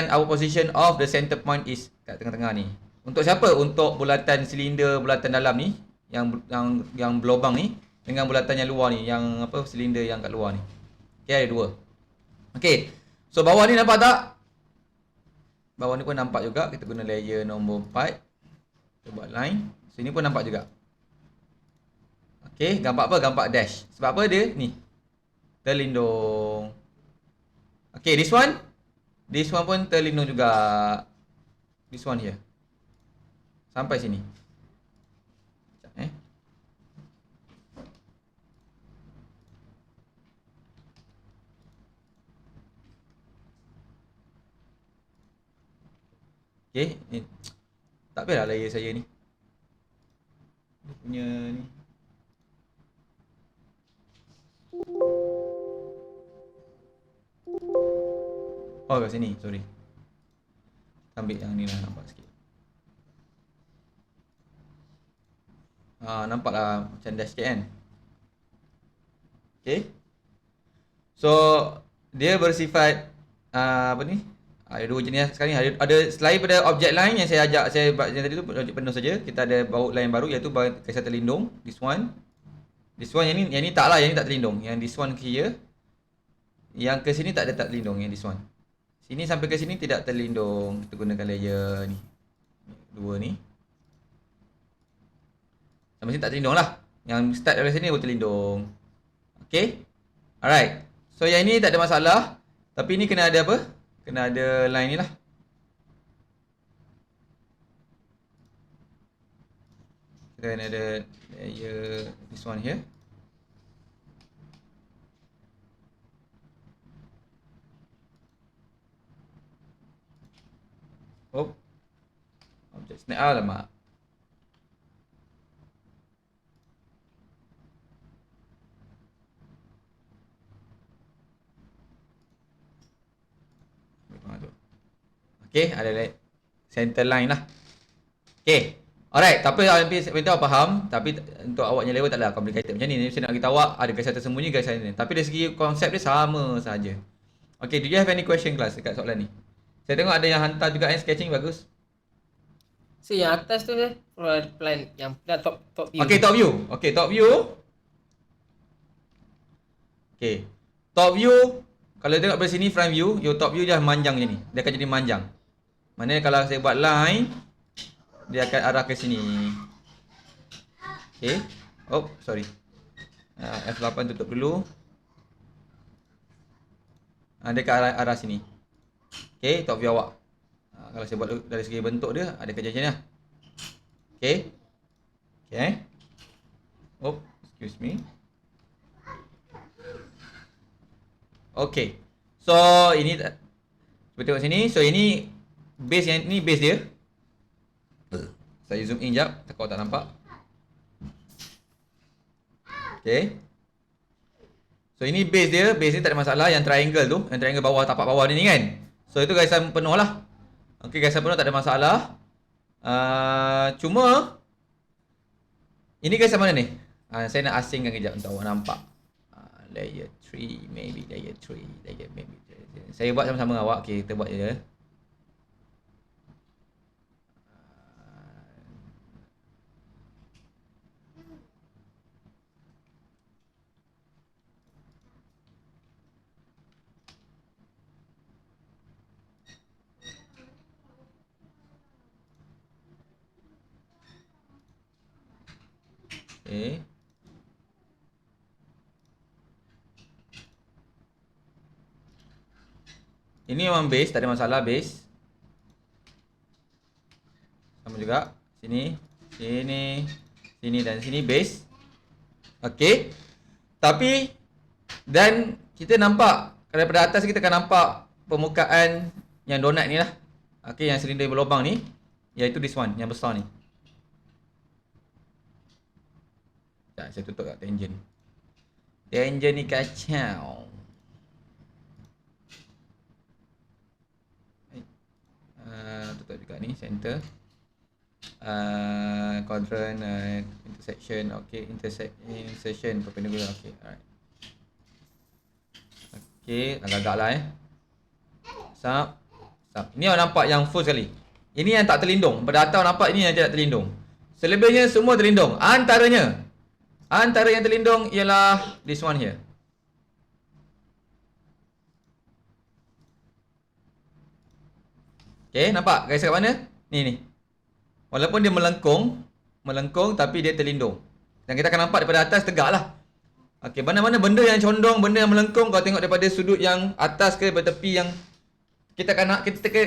our position of the center point is kat tengah-tengah ni. Untuk siapa? Untuk bulatan silinder, bulatan dalam ni, yang berlubang ni, dengan bulatan yang luar ni, yang apa, silinder yang kat luar ni. Okay, ada dua. Okay, so bawah ni nampak tak? Bawah ni pun nampak juga. Kita guna layer nombor 4. Kita buat line. Sini pun nampak juga. Okay, gambar apa? Gambar dash. Sebab apa dia? Ni, terlindung. Okay, this one pun terlindung juga. This one here. Sampai sini. Sekejap, Okay, ni. Tak payahlah layer saya ni. Dia punya ni. Oh, kat sini, sorry. Ambil yang ni lah, nampak sikit. Nampak lah macam dash sikit kan. Okay. So, dia bersifat apa ni? Ada dua jenis sekarang ni. Ada selain pada objek lain yang saya buat yang tadi tu objek penuh saja, kita ada baut lain baru iaitu kisah terlindung. This one yang ni tak lah, yang ni tak terlindung. Yang this one here. Yang ke sini tak ada tak terlindung, yang this one. Sini sampai ke sini tidak terlindung. Kita gunakan layer ni. Dua ni. Sampai sini tak terlindung lah. Yang start dari sini baru terlindung. Okay. Alright. So yang ini tak ada masalah. Tapi ni kena ada apa? Kena ada line ni lah. Kita kena ada layer this one here. Oh. Object snap. Alamak. Okay, ada center line lah. Okay. Alright, tapi minta awak faham. Tapi untuk awaknya level taklah complicated macam ni. Saya nak beritahu awak ada gariskan tersembunyi, gariskan ni. Tapi dari segi konsep dia sama saja. Okay, do you have any question class dekat soalan ni? Saya tengok ada yang hantar juga yang sketching, bagus. So yang atas tu plan yang top view. Okay, top view. Okay, top view. Okay. Top view, kalau tengok dari sini front view, your top view dah manjang je ni. Dia akan jadi manjang. Maknanya kalau saya buat line, dia akan arah ke sini. Okay. Oh, sorry. F8 tutup dulu. Dia ke arah sini. Okay, top view awak. Kalau saya buat dari segi bentuk dia, ada kejadian lah. Okay. Okay. Oh, excuse me. Okay. So, ini cuba tengok sini. So, ini base yang ni base dia. Saya zoom in jap, takut tak nampak. Okay. So, ini base dia. Base ni tak ada masalah. Yang triangle tu, yang triangle bawah, tapak bawah ni kan. So, itu garisan penuh lah. Okay, garisan penuh tak ada masalah. Cuma ini garisan mana ni? Saya nak asingkan kejap untuk awak nampak. Layer 3, maybe layer 3, layer maybe. Saya buat sama-sama dengan awak. Okay, kita buat je. Okay. Ini memang base, tak ada masalah base. Sama juga. Sini, sini, sini dan sini base. Okey. Tapi dan kita nampak daripada atas kita akan nampak permukaan yang donat ni lah. Okey, yang silinder berlubang ni, iaitu this one yang besar ni. Tak, saya tutup kat tangent. Tangent ni kacau. Tutup juga ni center. Quadrant, intersection, okay, intersection perpendicular, okay, alright. Okay, agak-agak lah Sap. Ini awak nampak yang full sekali. Ini yang tak terlindung. Pada atas awak nampak ini yang tidak terlindung. Selebihnya semua terlindung. Antara yang terlindung ialah this one here. Okay, nampak guys kat mana? Ni. Walaupun dia melengkung tapi dia terlindung. Dan kita akan nampak daripada atas tegak lah. Okay, mana-mana benda yang condong, benda yang melengkung, kau tengok daripada sudut yang atas ke daripada tepi yang kita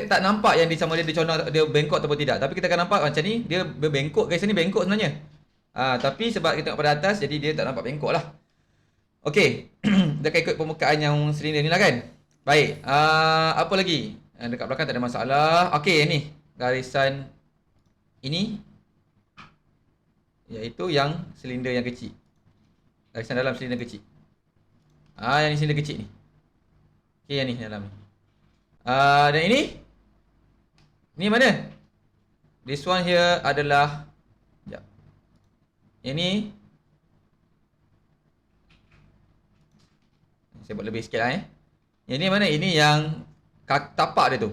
tak nampak yang dia sama dia condong, dia bengkok ataupun tidak. Tapi kita akan nampak macam ni, dia berbengkok. Guys, ni bengkok sebenarnya. Tapi sebab kita tengok pada atas, jadi dia tak nampak bengkok lah. Okay, dia akan ikut permukaan yang silinder ni lah kan. Baik, apa lagi? Dekat belakang tak ada masalah. Okay, ni garisan ini iaitu yang silinder yang kecil. Garisan dalam silinder kecil. Yang ni silinder kecil ni. Okay, yang ni dalam ni. Dan ini mana? This one here adalah, sekejap. Ini saya buat lebih sikit lah Yang ni mana? Ini yang tapak dia tu.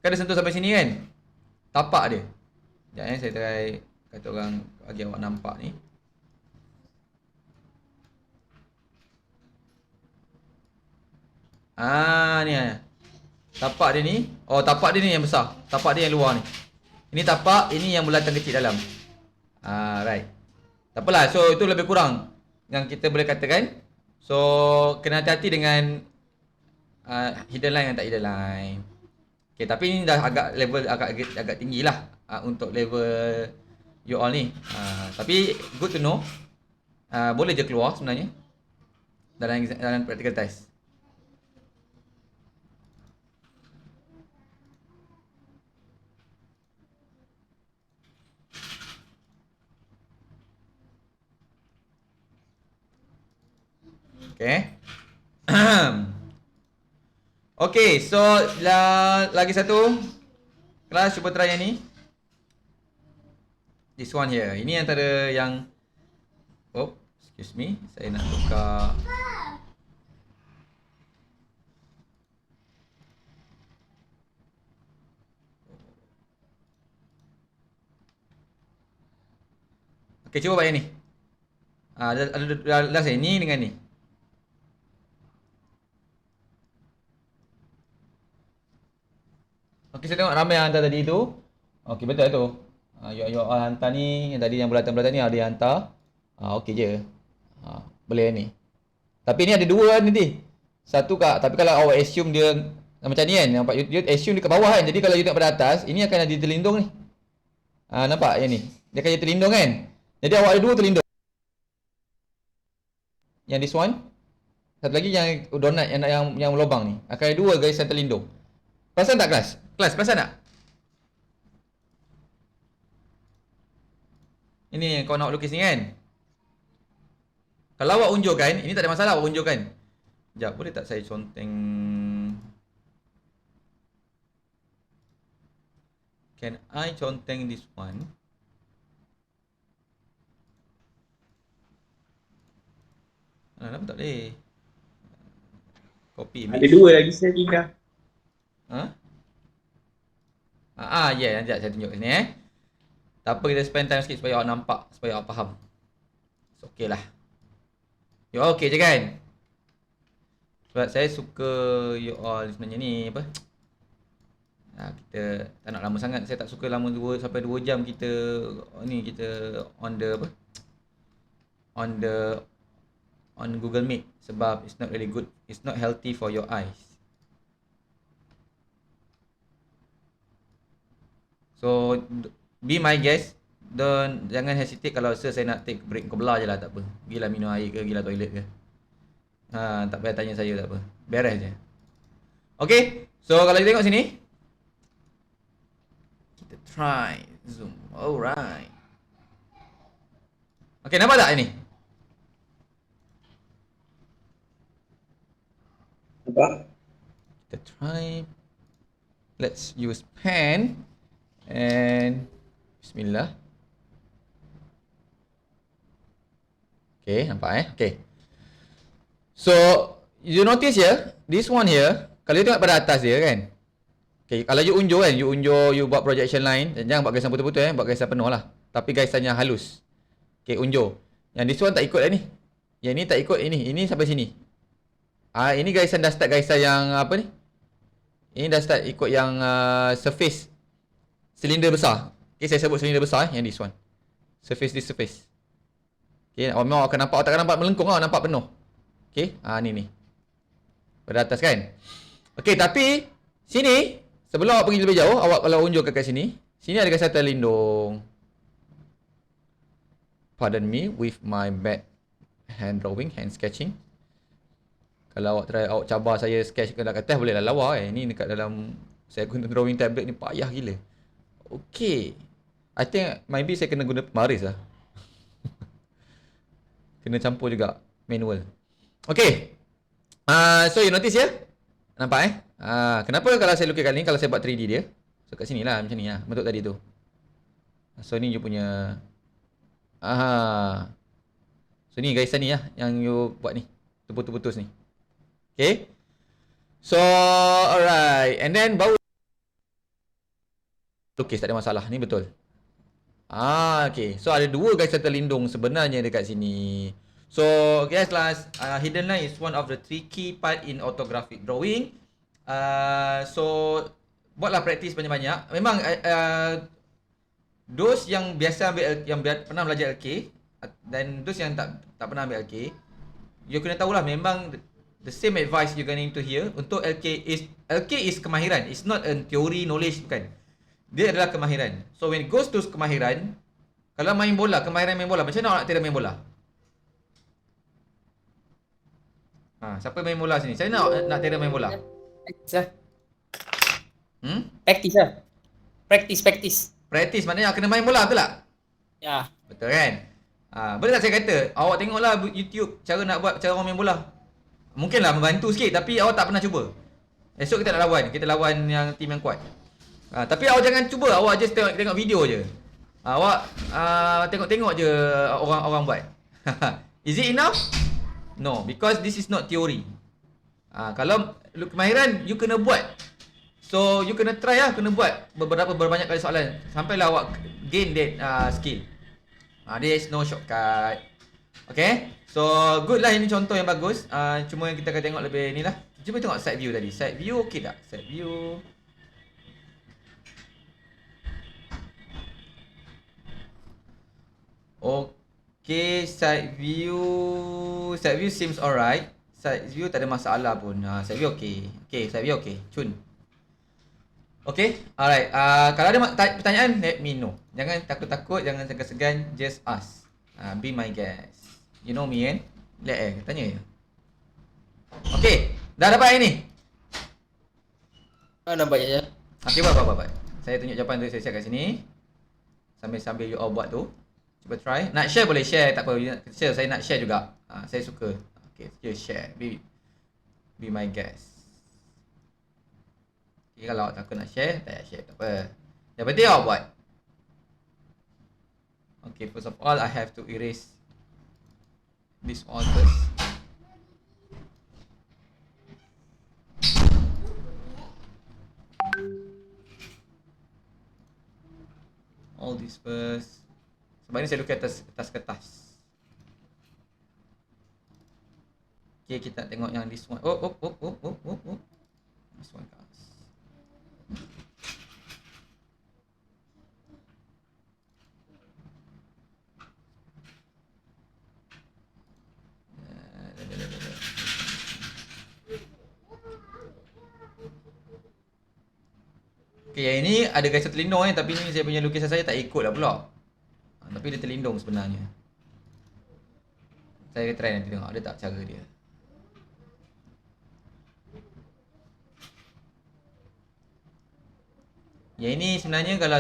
Kan dia sentuh sampai sini kan? Tapak dia. Sekejap saya try kata orang bagi awak nampak ni. Ni tapak dia ni. Oh, tapak dia ni yang besar. Tapak dia yang luar ni. Ini tapak, ini yang bulatan kecil dalam. Right. Tak apalah. So, itu lebih kurang yang kita boleh katakan. So, kena hati-hati dengan hidden line dan tak hidden line. Okay, tapi ni dah agak level agak tinggi lah untuk level you all ni. Tapi good to know. Boleh je keluar sebenarnya dalam practical test. Okay. Okay, so lagi satu kelas cuba try yang ni. This one here. Ini antara yang excuse me, saya nak tukar. Okay, cuba buat yang ni. Ada last ni dengan ni. Okay, saya tengok ramai yang hantar tadi tu. Okay, betul tu. You hantar ni, yang tadi yang bulatan-bulatan ni ada yang hantar. Okay je. Boleh ni. Tapi ni ada dua nanti. Satu tapi kalau awak assume dia macam ni kan, nampak you assume dia kat bawah kan. Jadi kalau you tengok pada atas, ini akan jadi terlindung ni. Nampak yang ni. Dia akan jadi terlindung kan. Jadi awak ada dua terlindung. Yang this one. Satu lagi yang donat yang lubang ni. Akan ada dua garisan terlindung. Perasan tak kelas? Kelas, perasan tak? Ini kau nak lukis ni kan? Kalau awak unjurkan, ini tak ada masalah awak unjurkan. Sekejap, boleh tak saya conteng? Can I conteng this one? Kenapa tak boleh? Copy image. Ada dua lagi saya tinggal. Yeah, nanti saya tunjuk sini Tak apa, kita spend time sikit supaya awak nampak, supaya awak faham. So, okey lah. You all okey je kan? Sebab saya suka you all sebenarnya ni apa? Kita tak nak lama sangat. Saya tak suka lama 2 sampai 2 jam kita on Google Meet sebab it's not really good. It's not healthy for your eyes. So be my guest. Jangan hesitate kalau saya nak take break ke belah je lah, tak apa. Gilah minum air ke, gilah toilet ke. Tak payah tanya saya, tak apa. Beres je. Okay, so kalau kita tengok sini, kita try zoom. Alright. Okay, nampak tak ini? Nampak? Kita try. Let's use pen. And bismillah. Okay, nampak Okay. So, you notice here, this one here, kalau you tengok pada atas dia kan. Okay, kalau you unjuk kan, you buat projection line, jangan buat garisan putus-putus buat garisan penuh lah. Tapi garisannya halus. Okay, unjuk. Yang this one tak ikut lah ni. Yang ni tak ikut ini sampai sini. Ini garisan dah start garisan yang apa ni? Ini dah start ikut yang surface silinder besar. Okay, saya sebut silinder besar yang this one. Surface this surface. Okay, awak akan nampak, awak tak akan nampak melengkung lah, nampak penuh. Okay, ni. Pada atas kan. Okay, tapi sini, sebelum awak pergi lebih jauh, awak kalau unjuk kat sini, sini ada garisan terlindung. Pardon me with my bad hand drawing, hand sketching. Kalau awak cabar saya sketch ke dekat atas, boleh lah lawa Ni dekat dalam, saya guna drawing tablet ni payah gila. Okay, I think maybe saya kena guna pemaris lah. Kena campur juga manual. Okay, so you notice ya, nampak kenapa kalau saya lukis kat ni, kalau saya buat 3D dia, so kat sini lah macam ni lah, bentuk tadi tu. So ni you punya so ni garisan ni lah yang you buat ni, terputus-putus ni. Okay, so alright, and then baru lukis, tak ada masalah, ni betul. Okay, so ada dua garisan terlindung sebenarnya dekat sini. So guys, last hidden line is one of the tricky part in orthographic drawing. So buatlah praktis banyak-banyak. Memang those yang biasa ambil, yang pernah belajar LK dan those yang tak pernah ambil LK, you kena tahulah memang the same advice you going to hear untuk LK is kemahiran. It's not a theory knowledge, bukan. Dia adalah kemahiran. So when it goes to kemahiran, kalau main bola, kemahiran main bola, macam mana nak tira main bola? Siapa main bola sini? Saya nak tira main bola. Practice lah. Practice lah. Practice. Practice maknanya kena main bola, betul tak? Ya. Betul kan? Boleh tak saya kata, awak tengoklah YouTube cara nak buat cara orang main bola. Mungkinlah membantu sikit, tapi awak tak pernah cuba. Esok kita nak lawan, kita lawan yang tim yang kuat. Tapi awak jangan cuba, awak just tengok video je. Awak tengok-tengok je orang buat. Is it enough? No, because this is not theory. Kalau kemahiran, you kena buat. So you kena try lah, kena buat berbanyak kali soalan sampailah awak gain that skill. There is no shortcut. Okay, so good lah, ini contoh yang bagus. Cuma yang kita akan tengok lebih ni lah. Cuba tengok side view tadi. Side view okey tak? Side view. Okay, side view seems alright. Side view tak ada masalah pun. Side view okay. Okay, side view okay. Cun. Okay, alright. Kalau ada pertanyaan, let me know. Jangan takut-takut, jangan segan-segan, just ask. Be my guest. You know me kan? Tanya je. Okay, dah dapat yang ni? Nampak je. Okay, buat. Saya tunjuk jawapan tu, saya share kat sini. Sambil you all buat tu. Cuba try. Nak share boleh share, tak apa. Share, saya nak share juga. Saya suka. Okay, just share. Be my guest. Okay, kalau awak takut nak share, tak payah share, tak apa. Yang penting awak buat. Okay, first of all, I have to erase this all first. All this first. Sebab ni saya lukis atas kertas. Okay, kita tengok yang this one. Oh. This one guys. Okay, yang ini ada garisan terlindung tapi ni saya punya lukisan saya tak ikut lah pula. Tapi dia terlindung sebenarnya. Saya try nanti tengok ada tak cara dia. Yang ini sebenarnya kalau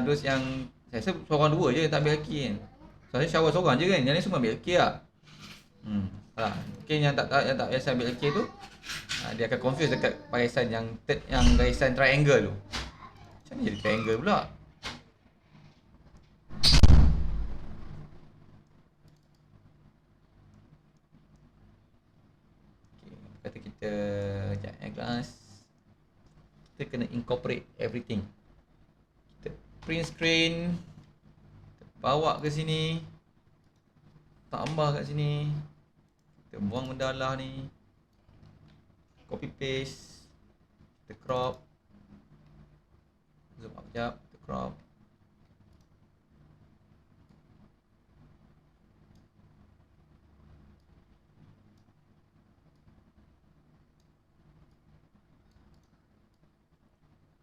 dos yang saya rasa seorang dua je tak ambil lelaki kan. Saya shower seorang je kan. Yang ni semua ambil lelaki lah. Salah. Mungkin yang tak biasa ambil lelaki tu dia akan confuse dekat barisan yang barisan triangle tu. Macam mana jadi triangle pula? Okay, kata kita sekejap kelas. Kita kena incorporate everything. Kita print screen, kita bawa ke sini, tambah kat sini, kita buang mendalah ni, copy paste, kita crop, zoom up sekejap, kita crop.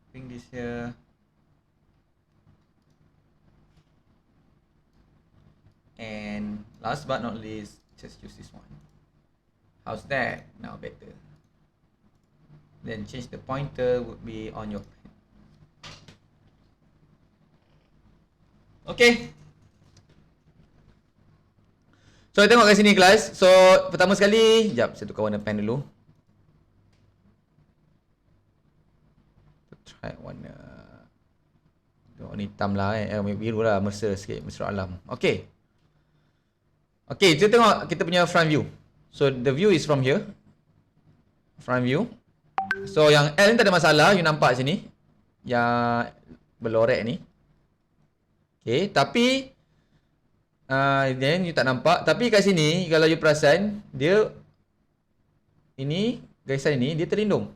Bring this here. And last but not least, just use this one. How's that? Now better. Then change the pointer would be on your pen. Okay. So tengok kat sini kelas. So pertama sekali, jap saya tukar warna pen dulu. Try warna hitam lah biru lah, mesra sikit, mesra alam. Okay. Okay, kita tengok kita punya front view. So the view is from here. Front view. So yang L ni tak ada masalah, you nampak sini. Yang berlorek ni. Okay, tapi then you tak nampak. Tapi kat sini, kalau you perasan, dia ini, garisan ini, dia terlindung.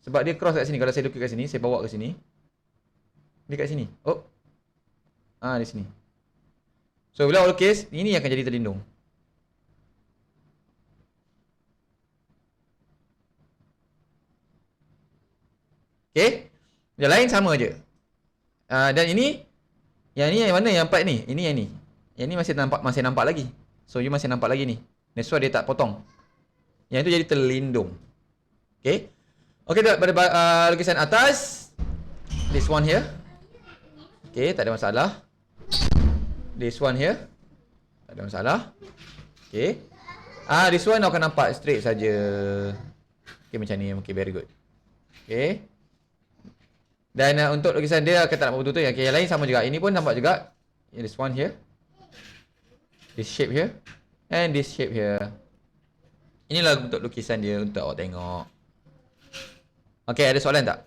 Sebab dia cross kat sini. Kalau saya lukis kat sini, saya bawa ke sini. Dia kat sini. Oh. Di sini. So bila awak lukis, ini akan jadi terlindung. Okay. Yang lain sama je. Dan ini, yang mana yang part ni? Ini yang ni. Yang ni masih nampak lagi. So you masih nampak lagi ni. That's why dia tak potong. Yang itu jadi terlindung. Okay. Okay, pada lukisan atas. This one here. Okay, tak ada masalah. This one here. Tak ada masalah. Okay. This one akan nampak straight saja. Okay, macam ni. Okay, very good. Okay. Dan untuk lukisan dia akan tak nampak betul-betul. Okay, yang lain sama juga. Ini pun nampak juga. This one here. This shape here. And this shape here. Inilah untuk lukisan dia untuk awak tengok. Okay, ada soalan tak?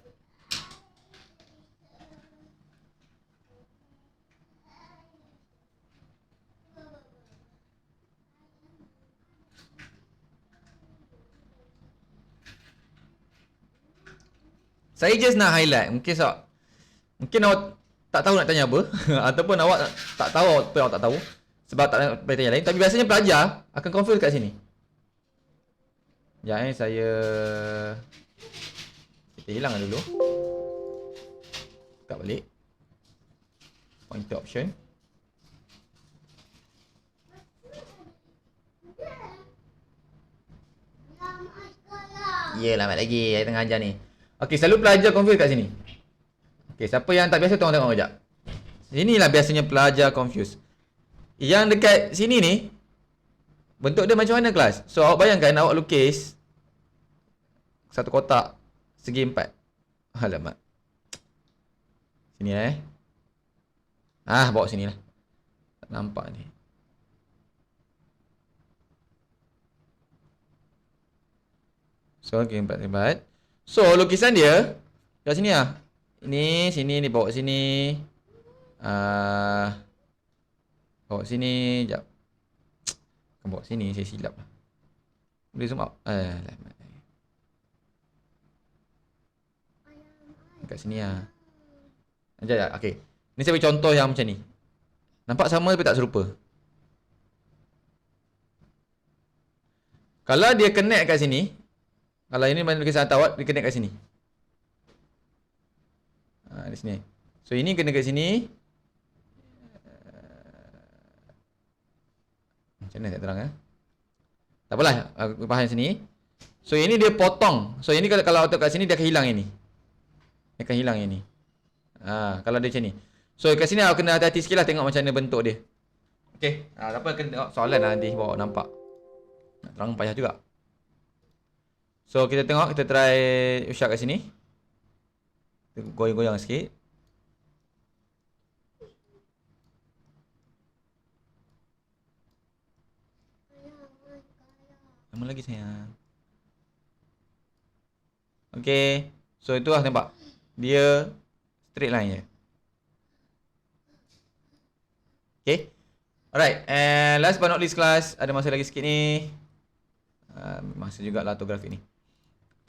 Saya just nak highlight. Mungkin awak tak tahu nak tanya apa. Ataupun awak tak tahu apa awak tak tahu. Sebab tak nak tanya lain. Tapi biasanya pelajar akan confuse kat sini. Sekejap saya... Kita hilangkan dulu. Buka balik. Pointer option. Lambat lagi. Saya tengah ajar ni. Okay, selalu pelajar confuse kat sini. Okay, siapa yang tak biasa tolong tengok sekejap. Inilah biasanya pelajar confuse. Yang dekat sini ni, bentuk dia macam mana kelas? So, awak bayangkan awak lukis satu kotak segi 4. Alamak. Sini bawa sini lah. Tak nampak ni. So, okay, 4. So, lukisan dia kat sini lah. Ini, sini, ni bawa sini. Bawa sini, sekejap. Bukan bawa sini, saya silap lah. Boleh zoom out? Kat sini lah. Sekejap, okay. Ni saya beri contoh yang macam ni. Nampak sama tapi tak serupa. Kalau dia connect kat sini, kalau ini lukisan atawat, dia connect kat sini. Di sini. So ini kena kat sini. Macam mana tak terang Tak apalah, aku faham sini. So ini dia potong. So ini kalau kat sini dia akan hilang ini. Dia akan hilang ini. Kalau dia macam ni. So kat sini aku kena hati-hati sikit lah tengok macam mana bentuk dia. Okay. Tak apa kena tengok soalan lah nanti bawa nampak. Nak terang payah juga. So kita tengok, kita try usap kat sini. Kita goyang-goyang sikit. Lama lagi sayang. Okay. So itu lah nampak. Dia straight line je. Okay. Alright. And last but not least class. Ada masa lagi sikit ni. Masa jugalah tu grafik ni.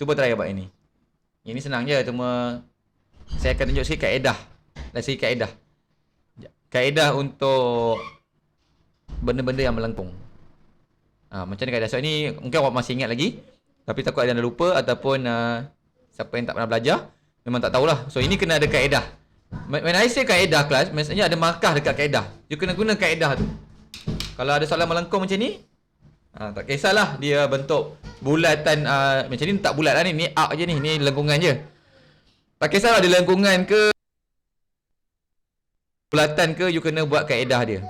Cuba try buat ini. Ini senang je. Cuma saya akan tunjuk sikit kaedah. Let's say kaedah. Kaedah untuk benda-benda yang melengkung. Macam ni kaedah. So ini mungkin awak masih ingat lagi. Tapi takut ada yang dah lupa. Ataupun siapa yang tak pernah belajar memang tak tahulah. So ini kena ada kaedah. When I say kaedah kelas, maksudnya ada markah dekat kaedah. You kena guna kaedah tu. Kalau ada soalan melengkung macam ni, tak kisahlah dia bentuk bulatan macam ni tak bulat lah ni. Ni arc je ni. Ni lengkungan je. Tak kisahlah dia lengkungan ke bulatan ke, you kena buat kaedah dia.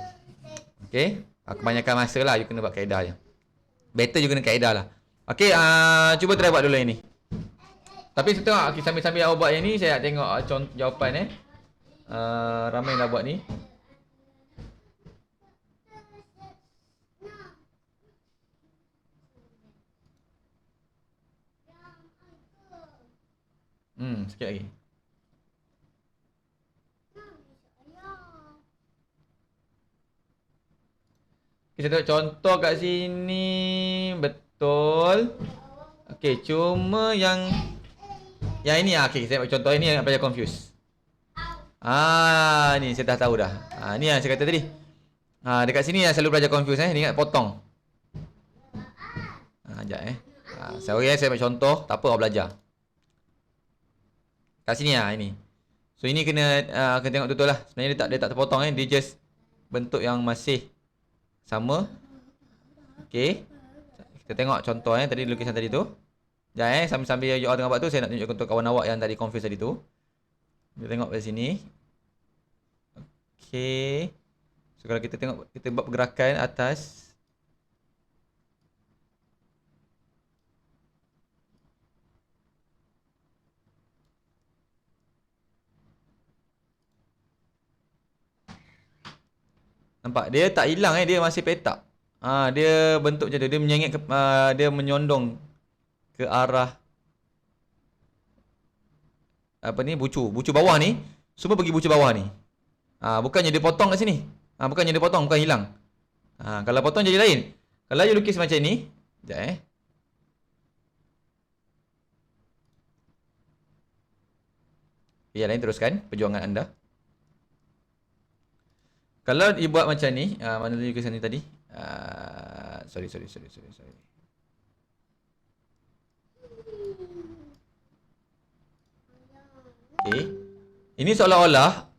Okay. Kebanyakan masa lah you kena buat kaedah je. Better you kena kaedah lah. Okay. Cuba try buat dulu yang ni. Tapi saya tengok sambil-sambil awak buat yang ni, saya nak tengok contoh jawapan ramai yang dah buat ni. Sikit lagi. Okay, saya tengok contoh kat sini. Betul. Okay, cuma yang ini okay, saya buat contoh ini yang pelajar confuse. Ni saya dah tahu dah. Ni yang saya kata tadi. Dekat sini yang selalu belajar confuse ni ingat potong. Sekejap sorry saya buat contoh, tak apa awak belajar. Kat sini ini. So ini kena tengok betul lah. Sebenarnya dia tak terpotong dia just bentuk yang masih sama. Okey. Kita tengok contoh tadi lukisan tadi tu. Sekejap sambil-sambil you all tengah buat tu, saya nak tunjuk untuk kawan awak yang tadi confuse tadi tu. Kita tengok kat sini. Okey. So kalau kita tengok, kita buat pergerakan atas. Nampak? Dia tak hilang dia masih petak. Dia bentuk macam tu. Dia menyengit dia menyondong ke arah bucu bawah ni. Semua pergi bucu bawah ni. Bukannya dia potong kat sini. Bukannya dia potong, bukan hilang. Kalau potong jadi lain. Kalau you lukis macam ni, sekejap yang lain teruskan perjuangan anda. Kalau dibuat macam ni, mana lukisan ni tadi? Sorry. Okay. Ini seolah-olah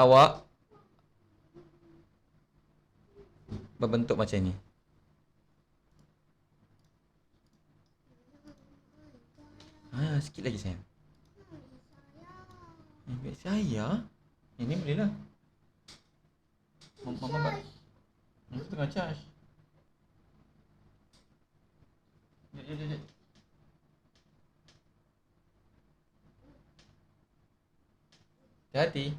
awak berbentuk macam ni. Sikit lagi sayang. Ini saya. Ini boleh lah. Mama aku tengah charge. Jom. Hati-hati.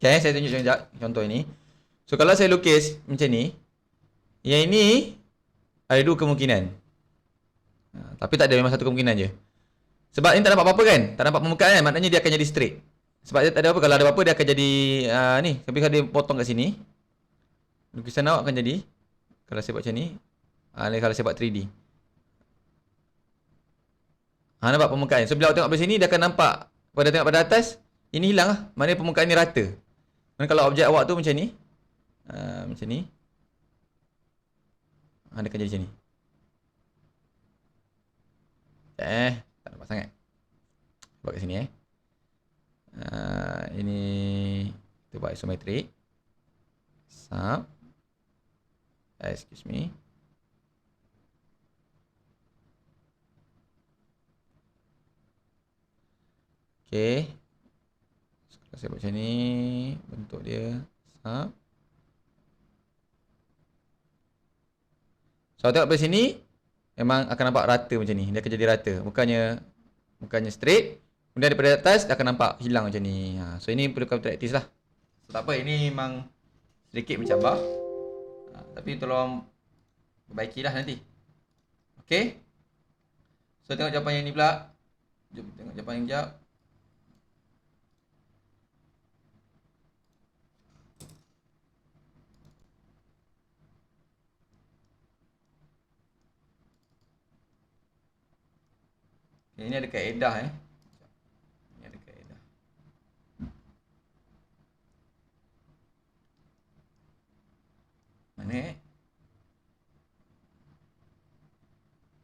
Okay, saya tunjuk contoh ini. So kalau saya lukis macam ni, yang ini ada dua kemungkinan. Tapi tak ada, memang satu kemungkinan je. Sebab ini tak nampak apa-apa kan? Tak nampak permukaan kan? Maknanya dia akan jadi straight. Sebab dia tak ada apa, kalau ada apa-apa dia akan jadi ni. Tapi kalau dia potong kat sini, lukisan awak akan jadi, kalau saya buat macam ni, kalau saya buat 3D. Nampak permukaan. So bila awak tengok dari sini dia akan nampak pada tengok pada atas ini hilang lah. Maknanya permukaan ni rata. Dan kalau objek awak tu macam ni. Macam ni. Dia akan jadi macam ni. Tak nampak sangat. Buat kat sini ini kita buat isometrik. Sub. Excuse me. Okay. So, kalau saya buat macam ni, bentuk dia sub. So tengok dari sini memang akan nampak rata macam ni. Dia akan jadi rata. Bukannya straight. Kemudian daripada atas dia akan nampak hilang macam ni. So ini perlukan praktis lah. So tak apa, ini memang sedikit mencabar. Tapi tolong perbaikilah nanti. Okay. So tengok jawapan yang ni pula. Jom tengok jawapan yang jap. Okay, ini ada kaedah Ini ada kaedah. Mana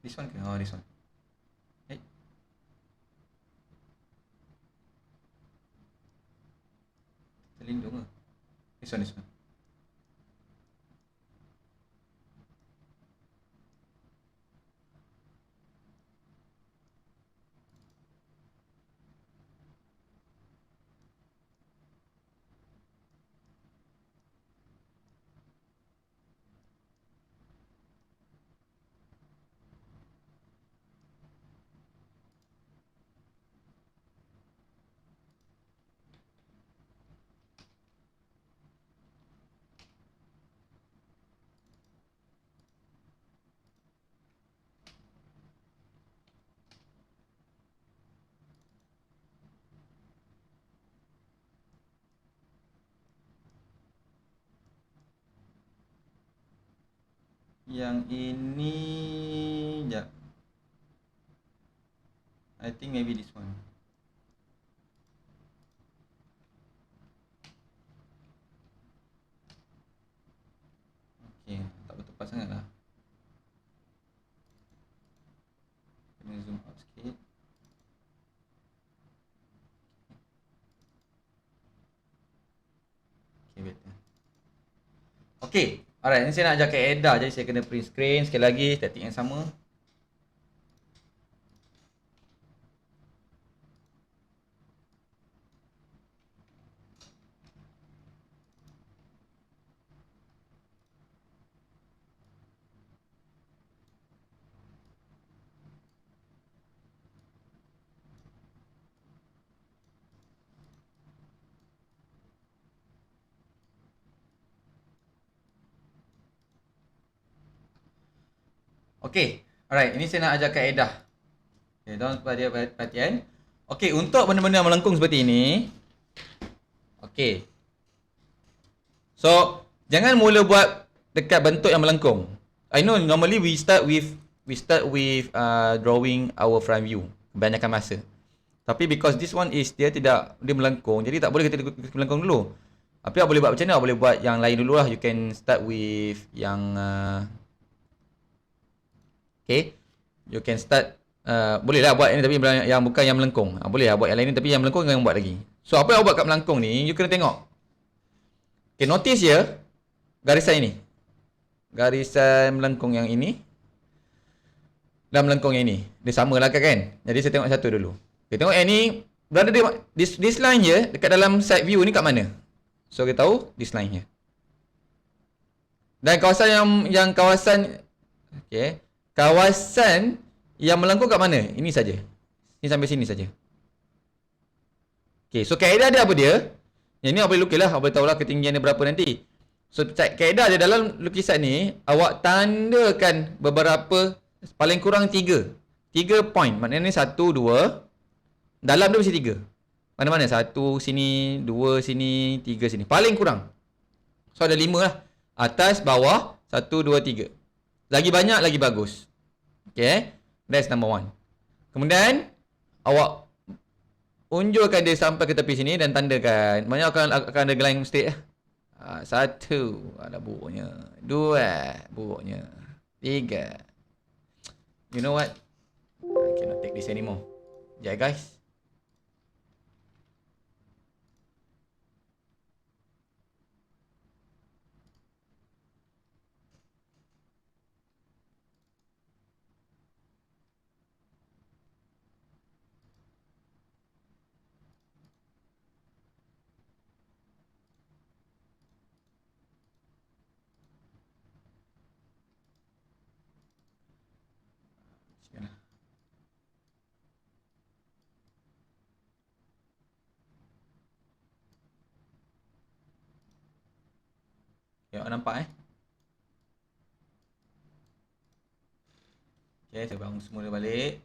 This one ke? Oh, this one. Terlindung ke? This one. Yang ini jap. I think maybe this one. Okay, tak bertepat sangat lah. Kena zoom out sikit. Okay, better. Okay. Alright, ni saya nak ajar kaedah, jadi saya kena print screen sekali lagi, statik yang sama. Okay, alright, ini saya nak ajar kaedah. Okay, tuan pada perhatian. Okay, untuk benda-benda melengkung seperti ini. Okay. So, jangan mula buat dekat bentuk yang melengkung. I know normally we start with drawing our front view kebanyakan masa. Tapi because this one is dia melengkung, jadi tak boleh kita melengkung dulu. Tapi awak boleh buat macam mana? Awak boleh buat yang lain dululah. You can start with yang okay. You can start boleh lah buat ini tapi yang bukan yang melengkung. Boleh lah buat yang lain ni tapi yang melengkung jangan buat lagi. So apa yang awak buat kat melengkung ni, you kena tengok. Okay, notice here garisan ini. Garisan melengkung yang ini dan melengkung yang ini. Dia samalah kan? Jadi saya tengok satu dulu. Okay, tengok yang ni berada di this line je dekat dalam side view ni kat mana? So kita tahu this line here. Dan kawasan yang kawasan okay. Kawasan yang melengkung kat mana? Ini saja. Ini sampai sini saja. Okay, so kaedah dia apa dia? Yang ni awak boleh lukis lah. Awak boleh tahulah ketinggian dia berapa nanti. So kaedah dia dalam lukisan ni, awak tandakan beberapa, paling kurang 3 point. Maknanya 1, 2. Dalam dia mesti 3. Mana-mana? 1 sini, 2 sini, 3 sini. Paling kurang. So ada 5 lah. Atas, bawah, 1, 2, 3. Lagi banyak, lagi bagus. Okay. That's number 1. Kemudian, awak unjurkan dia sampai ke tepi sini dan tandakan. Maknanya akan ada line state. Satu, ada buruknya. Dua, buruknya. Tiga. You know what? I cannot take this anymore. Yeah, guys. Bismillah. Ya, nampak Okay, saya bangun semula balik.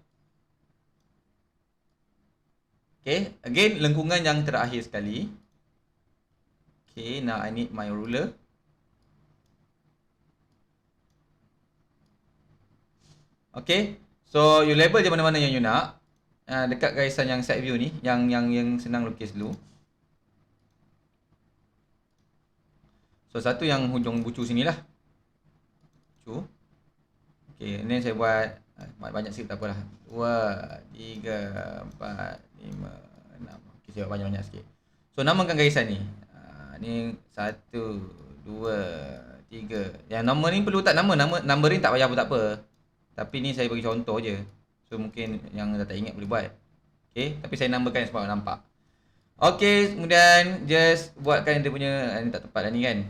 Okay, again lengkungan yang terakhir sekali. Okay, now I need my ruler. Okay, so you label je mana-mana yang you nak. Dekat garisan yang side view ni, yang senang lukis dulu. So satu yang hujung bucu sini lah. Bucu. Okay, ni saya buat banyak sikit tak apalah. 2, 3, 4, 5, 6. Okay, saya buat banyak-banyak sikit. So namakan garisan ni. Ni 1, 2, 3. Yang nama ni perlu tak nama? Numbering tak payah pun tak apa. Tapi ni saya bagi contoh je. So mungkin yang dah tak ingat boleh buat. Okay, tapi saya namakan sebab nampak. Okay, kemudian just buatkan dia punya, ni tak tepat dah ni kan.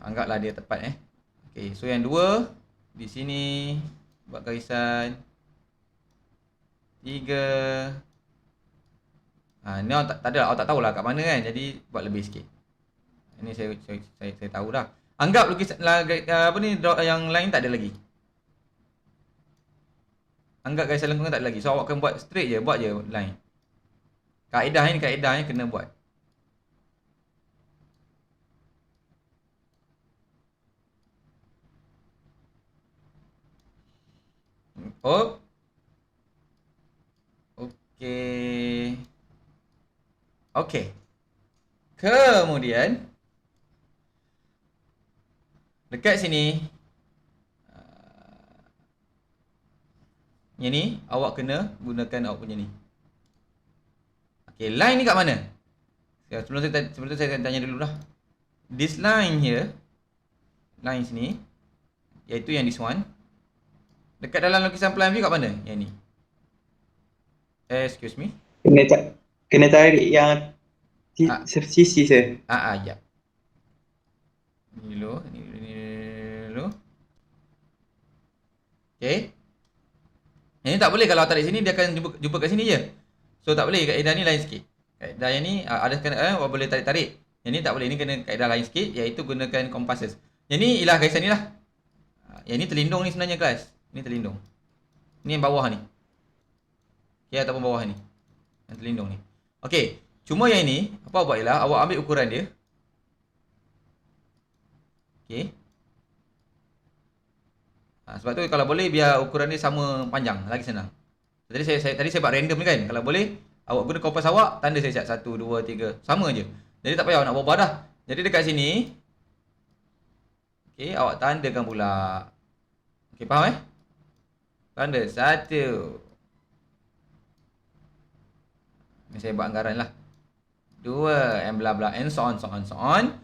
Anggaplah dia tepat Okay, so yang 2 di sini buat garisan 3. Ni awak tak ada, awak tak tahulah kat mana kan. Jadi buat lebih sikit. Ini saya tahu dah. Anggap lukisan apa ni yang lain tak ada lagi. Anggap garisan lengkungan tak ada lagi. So awak akan buat straight je, buat je line. Kaedahnya kena buat. Oh. Okey. Okey. Kemudian dekat sini yang ni awak kena gunakan awak punya ni. Okey, line ni kat mana? Sebelum tu saya tanya dulu dah. This line here, line sini, iaitu yang this one. Dekat dalam lukisan plan view kat mana? Yang ni. Excuse me. Kena tarik yang sisi saya. Ya. Ni dulu. Okey. Yang ni tak boleh kalau tarik sini dia akan jumpa kat sini je. So tak boleh, kaedah ni lain sikit. Kaedah yang ni ada kena awak boleh tarik-tarik. Yang ni tak boleh, ni kena kaedah lain sikit iaitu gunakan compasses. Yang ni ialah garisan ni lah. Yang ni terlindung ni sebenarnya kelas. Ni terlindung. Ni yang bawah ni. Okey, ataupun bawah ni. Yang terlindung ni. Okey, cuma yang ini apa awak buat ialah awak ambil ukuran dia. Okey. Sebab tu kalau boleh biar ukuran dia sama panjang, lagi senang. Tadi saya buat random ni kan. Kalau boleh awak guna kompas awak, tanda saya siap 1 2 3, sama je. Jadi tak payah awak nak berubah dah. Jadi dekat sini okey, awak tandakan pula. Okey, faham Tanda 1. Ni saya buat anggaran lah. 2 and bla bla and so on.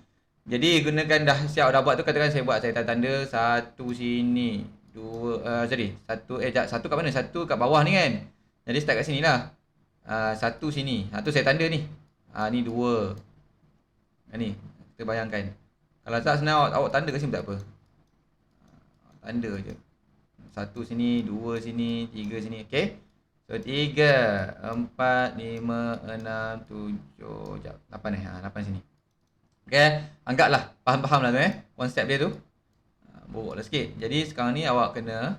Jadi gunakan dah siap dah buat tu, katakan saya buat, saya tanda 1 sini. 2 satu kat mana? 1 kat bawah ni kan. Jadi start kat sini lah. 1 sini. Tu saya tanda ni. Ni 2. Ni kita bayangkan. Kalau tak senang awak tanda kat sini tak apa. Tanda je. 1 sini, 2 sini, 3 sini. Okey. So 3, 4, 5, 6, 7, 8 8 sini. Okay, anggaplah faham lah tu konsep dia tu. Buruklah sikit. Jadi sekarang ni awak kena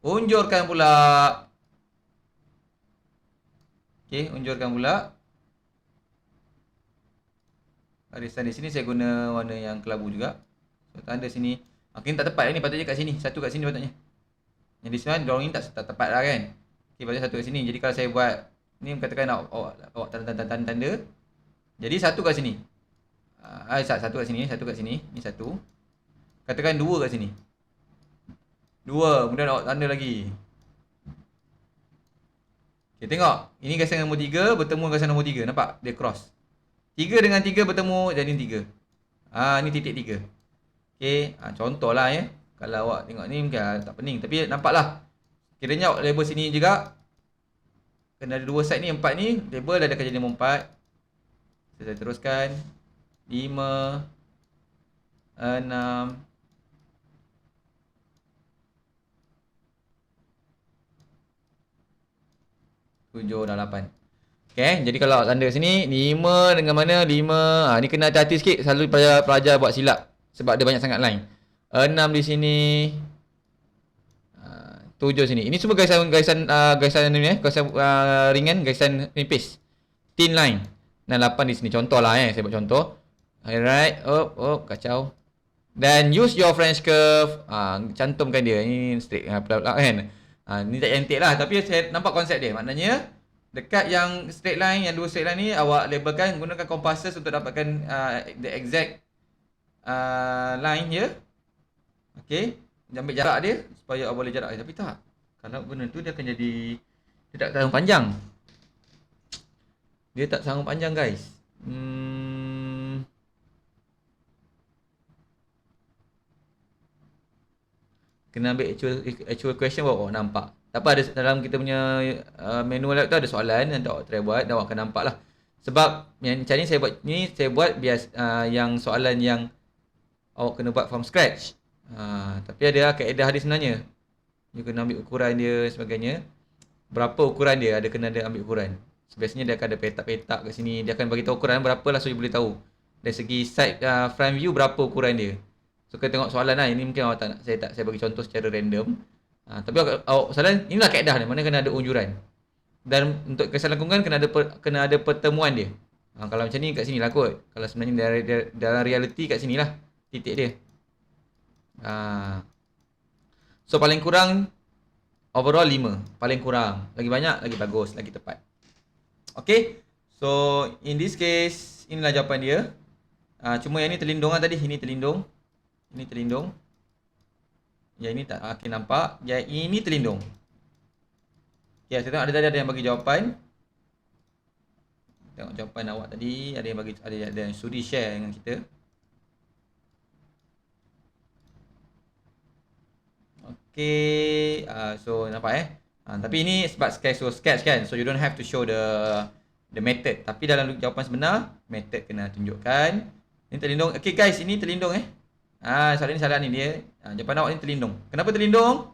unjurkan pula. Okay, unjurkan pula. Garisan di sini saya guna warna yang kelabu juga. So tanda sini. Okay, tak tepat ni, patutnya kat sini. 1 kat sini patutnya. Yang di sini drawing ni tak tepat lah kan. Okay, pasal satu kat sini. Jadi kalau saya buat ni, katakan awak tanda. Jadi satu kat sini. Satu kat sini, satu kat sini. Ni satu. Katakan dua kat sini. Dua, kemudian awak tanda lagi. Okay, tengok. Ini gaisan nombor 3 bertemu gaisan nombor 3. Nampak? Dia cross. 3 dengan 3 bertemu jadi 3. Ni titik 3. Okay, contohlah ya. Kalau awak tengok ni mungkin tak pening. Tapi nampaklah. Kiranya awak label sini juga. Kena ada dua side ni, 4 ni. Label dah akan jadi nombor 4. Saya teruskan. 5, 6, 7 dan 8. Okay, jadi kalau tanda sini 5 dengan mana 5. Ni kena hati-hati sikit, selalu pelajar buat silap sebab dia banyak sangat line. 6 di sini. 7 sini. Ini semua gaisan ni gaisan ringan, gaisan nipis. Thin line. Dan 8 di sini. Contohlah saya buat contoh. Alright, kacau. Dan use your French curve. Cantumkan dia. Ini straight kan. Ni tak cantik lah, tapi saya nampak konsep dia. Maknanya dekat yang straight line, yang dua straight line ni awak labelkan, gunakan compasses untuk dapatkan the exact line here. Okay, ambil jarak dia supaya awak boleh jarak dia. Tapi tak, kalau benda tu dia akan jadi, dia tak sanggup panjang. Dia tak sanggup panjang guys. Kena ambil actual question baru awak nampak. Tak apa, ada dalam kita punya manual tu ada soalan, nanti awak try buat dan awak akan nampak lah. Sebab yang macam ni saya buat bias yang soalan yang awak kena buat from scratch. Tapi ada kaedah dia sebenarnya. You kena ambil ukuran dia sebagainya. Berapa ukuran dia, ada kena ambil ukuran. So, biasanya dia akan ada petak-petak kat sini. Dia akan bagi tahu ukuran berapa lah, so you boleh tahu. Dari segi side front view berapa ukuran dia. So kita tengok soalan lah. Ini mungkin awak tak nak, saya bagi contoh secara random. Tapi awak soalan, inilah kaedah dia. Mana kena ada unjuran. Dan untuk kisah lengkungan kena ada pertemuan dia. Kalau macam ni kat sini lah kot. Kalau sebenarnya dalam reality kat sini lah titik dia. So paling kurang overall 5. Paling kurang. Lagi banyak lagi bagus, lagi tepat. Okay. So in this case, inilah jawapan dia. Cuma yang ni terlindung lah tadi. Ini terlindung. Ini terlindung. Yang ini tak nampak. Yang ini terlindung. Okay, saya tengok ada yang bagi jawapan. Tengok jawapan awak tadi. Ada yang sudi share dengan kita. Okay. So nampak tapi ini sebab sketch kan. So you don't have to show the method. Tapi dalam jawapan sebenar, method kena tunjukkan. Ini terlindung. Okay guys, ini terlindung soalan ni salah ni dia. Jawapan awak ni terlindung. Kenapa terlindung?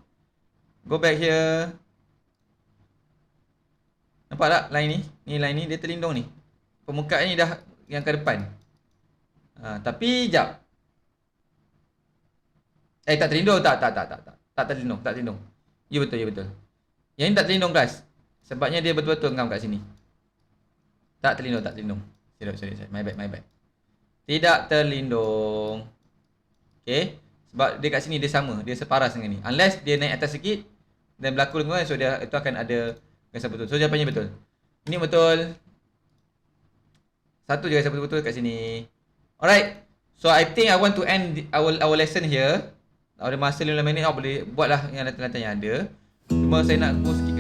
Go back here. Nampak tak line ni? Ni line ni dia terlindung ni. Permukaan ni dah yang ke depan. Tapi jap. Tak terlindung. Tak terlindung. Ya betul. Yang ni tak terlindung guys. Sebabnya dia betul-betul ngam kat sini. Tak terlindung. Sorry. My bad. Tidak terlindung. Okay. Sebab dia kat sini dia sama. Dia separas dengan ni. Unless dia naik atas sikit dan berlaku lengkungan, so dia itu akan ada gaisan betul. So jawapannya betul. Ini betul. Satu je gaisan betul-betul kat sini. Alright. So I think I want to end our lesson here. Ada masa 15 minit, awak boleh buatlah yang latihan yang ada. Cuma saya nak go sikit